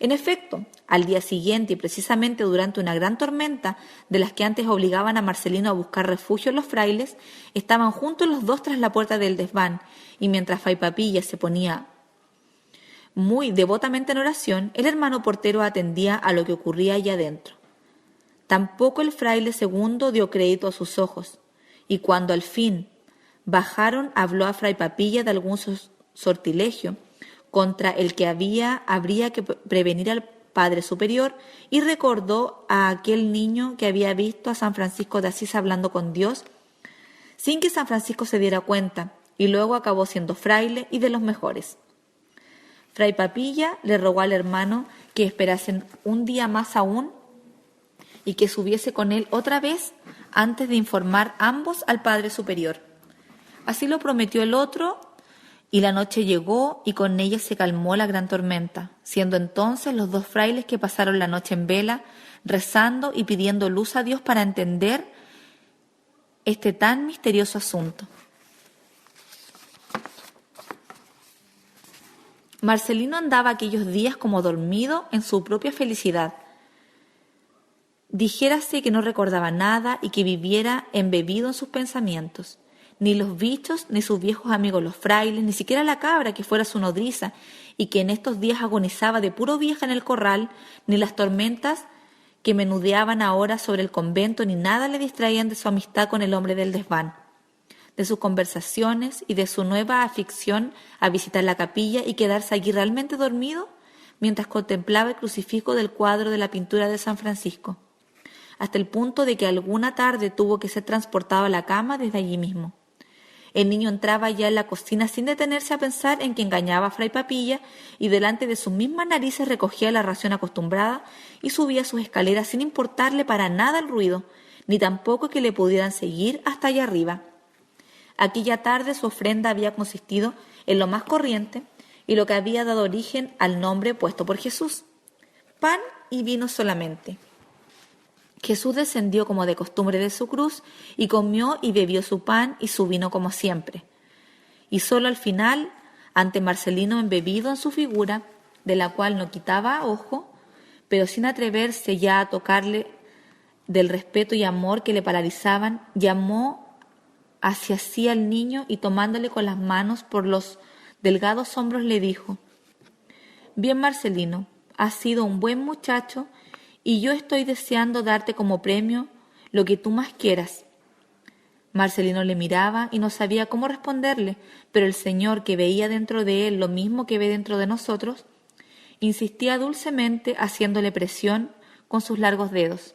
En efecto, al día siguiente y precisamente durante una gran tormenta de las que antes obligaban a Marcelino a buscar refugio en los frailes, estaban juntos los dos tras la puerta del desván, y mientras Fray Papilla se ponía muy devotamente en oración, el hermano portero atendía a lo que ocurría allá adentro. Tampoco el fraile segundo dio crédito a sus ojos, y cuando al fin bajaron habló a Fray Papilla de algún sortilegio, contra el que habría que prevenir al Padre Superior, y recordó a aquel niño que había visto a San Francisco de Asís hablando con Dios sin que San Francisco se diera cuenta, y luego acabó siendo fraile y de los mejores. Fray Papilla le rogó al hermano que esperasen un día más aún y que subiese con él otra vez antes de informar ambos al Padre Superior. Así lo prometió el otro, y la noche llegó y con ella se calmó la gran tormenta, siendo entonces los dos frailes que pasaron la noche en vela, rezando y pidiendo luz a Dios para entender este tan misterioso asunto. Marcelino andaba aquellos días como dormido en su propia felicidad. Dijérase que no recordaba nada y que viviera embebido en sus pensamientos. Ni los bichos, ni sus viejos amigos los frailes, ni siquiera la cabra que fuera su nodriza y que en estos días agonizaba de puro vieja en el corral, ni las tormentas que menudeaban ahora sobre el convento, ni nada le distraían de su amistad con el hombre del desván, de sus conversaciones y de su nueva afición a visitar la capilla y quedarse allí realmente dormido mientras contemplaba el crucifijo del cuadro de la pintura de San Francisco, hasta el punto de que alguna tarde tuvo que ser transportado a la cama desde allí mismo. El niño entraba ya en la cocina sin detenerse a pensar en que engañaba a Fray Papilla y delante de sus mismas narices recogía la ración acostumbrada y subía sus escaleras sin importarle para nada el ruido, ni tampoco que le pudieran seguir hasta allá arriba. Aquella tarde su ofrenda había consistido en lo más corriente y lo que había dado origen al nombre puesto por Jesús: pan y vino solamente. Jesús descendió como de costumbre de su cruz y comió y bebió su pan y su vino como siempre. Y solo al final, ante Marcelino embebido en su figura, de la cual no quitaba ojo, pero sin atreverse ya a tocarle del respeto y amor que le paralizaban, llamó hacia sí al niño y tomándole con las manos por los delgados hombros le dijo: «Bien, Marcelino, has sido un buen muchacho y yo estoy deseando darte como premio lo que tú más quieras». Marcelino le miraba y no sabía cómo responderle, pero el Señor, que veía dentro de él lo mismo que ve dentro de nosotros, insistía dulcemente haciéndole presión con sus largos dedos.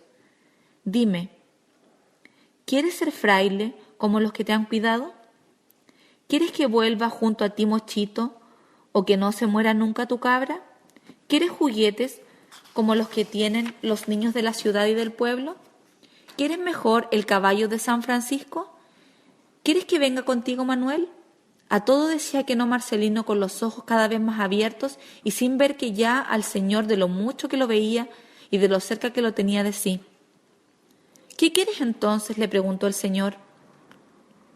«Dime, ¿quieres ser fraile como los que te han cuidado? ¿Quieres que vuelva junto a ti Mochito o que no se muera nunca tu cabra? ¿Quieres juguetes como los que tienen los niños de la ciudad y del pueblo? ¿Quieres mejor el caballo de San Francisco? ¿Quieres que venga contigo Manuel?» A todo decía que no Marcelino, con los ojos cada vez más abiertos y sin ver que ya al Señor de lo mucho que lo veía y de lo cerca que lo tenía de sí. «¿Qué quieres entonces?», le preguntó el Señor.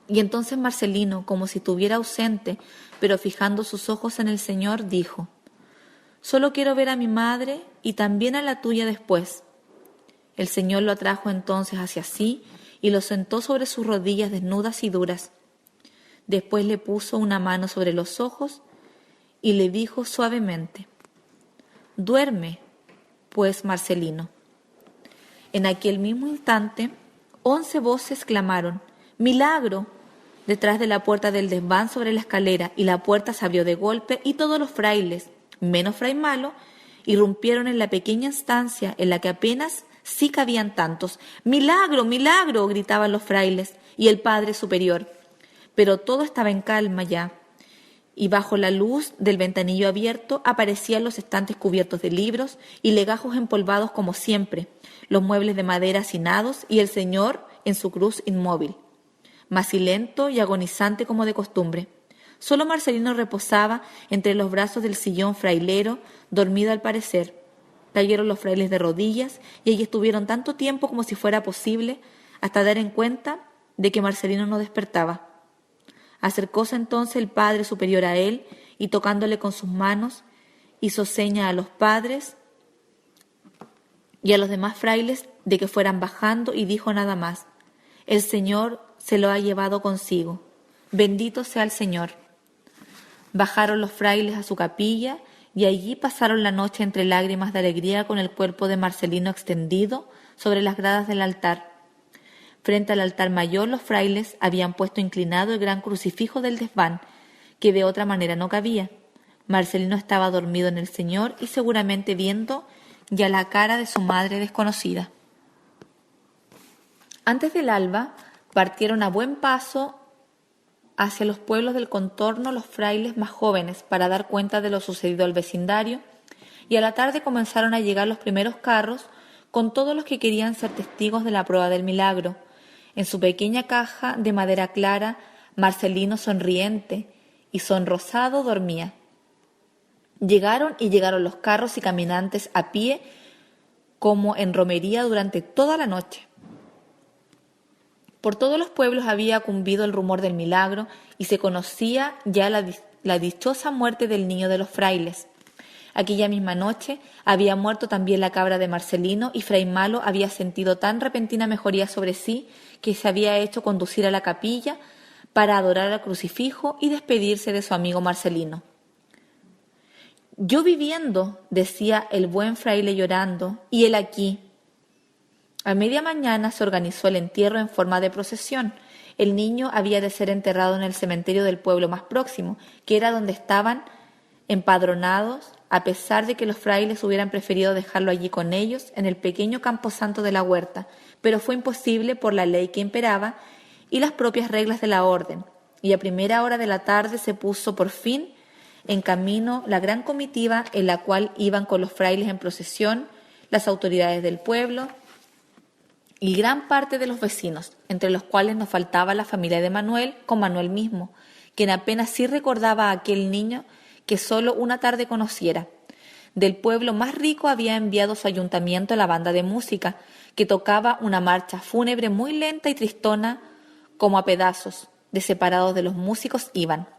Y entonces Marcelino, como si estuviera ausente, pero fijando sus ojos en el Señor, dijo: «Solo quiero ver a mi madre y también a la tuya después». El Señor lo atrajo entonces hacia sí y lo sentó sobre sus rodillas desnudas y duras. Después le puso una mano sobre los ojos y le dijo suavemente: «Duerme, pues, Marcelino». En aquel mismo instante, 11 voces clamaron: «¡Milagro!», detrás de la puerta del desván sobre la escalera, y la puerta se abrió de golpe y todos los frailes, menos Fray Malo, irrumpieron en la pequeña estancia en la que apenas sí cabían tantos. «¡Milagro, milagro!», gritaban los frailes y el Padre Superior. Pero todo estaba en calma ya, y bajo la luz del ventanillo abierto aparecían los estantes cubiertos de libros y legajos empolvados como siempre, los muebles de madera hacinados y el Señor en su cruz inmóvil, macilento y agonizante como de costumbre. Solo Marcelino reposaba entre los brazos del sillón frailero, dormido al parecer. Cayeron los frailes de rodillas y allí estuvieron tanto tiempo como si fuera posible, hasta dar en cuenta de que Marcelino no despertaba. Acercóse entonces el Padre Superior a él y tocándole con sus manos, hizo seña a los padres y a los demás frailes de que fueran bajando y dijo nada más: «El Señor se lo ha llevado consigo. Bendito sea el Señor». Bajaron los frailes a su capilla y allí pasaron la noche entre lágrimas de alegría con el cuerpo de Marcelino extendido sobre las gradas del altar. Frente al altar mayor los frailes habían puesto inclinado el gran crucifijo del desván, que de otra manera no cabía, Marcelino estaba dormido en el Señor y seguramente viendo ya la cara de su madre desconocida. Antes del alba, partieron a buen paso hacia los pueblos del contorno los frailes más jóvenes para dar cuenta de lo sucedido al vecindario, y a la tarde comenzaron a llegar los primeros carros con todos los que querían ser testigos de la prueba del milagro. En su pequeña caja de madera clara, Marcelino, sonriente y sonrosado, dormía. Llegaron los carros y caminantes a pie como en romería durante toda la noche. Por todos los pueblos había cundido el rumor del milagro y se conocía ya la dichosa muerte del niño de los frailes. Aquella misma noche había muerto también la cabra de Marcelino y Fray Malo había sentido tan repentina mejoría sobre sí que se había hecho conducir a la capilla para adorar al crucifijo y despedirse de su amigo Marcelino. «Yo viviendo», decía el buen fraile llorando, «y él aquí». A media mañana se organizó el entierro en forma de procesión. El niño había de ser enterrado en el cementerio del pueblo más próximo, que era donde estaban empadronados, a pesar de que los frailes hubieran preferido dejarlo allí con ellos, en el pequeño camposanto de la huerta, pero fue imposible por la ley que imperaba y las propias reglas de la orden, y a primera hora de la tarde se puso por fin en camino la gran comitiva en la cual iban con los frailes en procesión las autoridades del pueblo y gran parte de los vecinos, entre los cuales no faltaba la familia de Manuel con Manuel mismo, quien apenas sí recordaba a aquel niño que solo una tarde conociera. Del pueblo más rico había enviado su ayuntamiento la banda de música, que tocaba una marcha fúnebre muy lenta y tristona, como a pedazos, de separados de los músicos iban.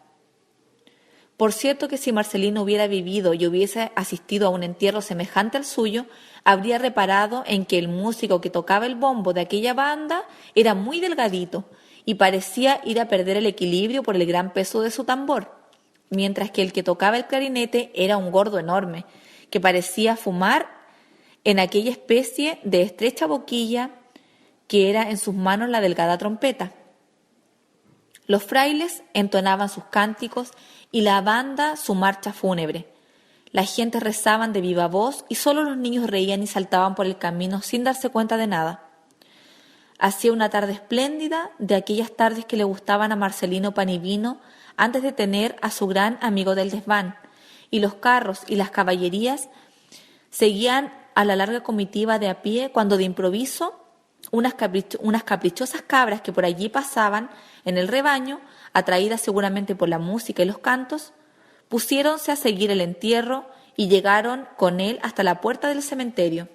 Por cierto que si Marcelino hubiera vivido y hubiese asistido a un entierro semejante al suyo, habría reparado en que el músico que tocaba el bombo de aquella banda era muy delgadito y parecía ir a perder el equilibrio por el gran peso de su tambor, mientras que el que tocaba el clarinete era un gordo enorme, que parecía fumar en aquella especie de estrecha boquilla que era en sus manos la delgada trompeta. Los frailes entonaban sus cánticos y la banda su marcha fúnebre. Las gentes rezaban de viva voz y solo los niños reían y saltaban por el camino sin darse cuenta de nada. Hacía una tarde espléndida, de aquellas tardes que le gustaban a Marcelino pan y vino antes de tener a su gran amigo del desván, y los carros y las caballerías seguían a la larga comitiva de a pie cuando de improviso unas caprichosas cabras que por allí pasaban en el rebaño, atraídas seguramente por la música y los cantos, pusiéronse a seguir el entierro y llegaron con él hasta la puerta del cementerio.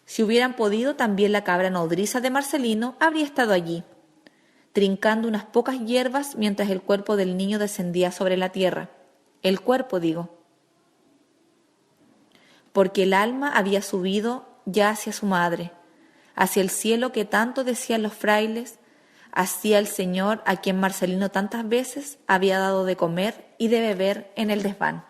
Si hubieran podido, también la cabra nodriza de Marcelino habría estado allí, trincando unas pocas hierbas mientras el cuerpo del niño descendía sobre la tierra. El cuerpo, digo, porque el alma había subido ya hacia su madre, hacia el cielo que tanto decían los frailes, hacia el Señor a quien Marcelino tantas veces había dado de comer y de beber en el desván.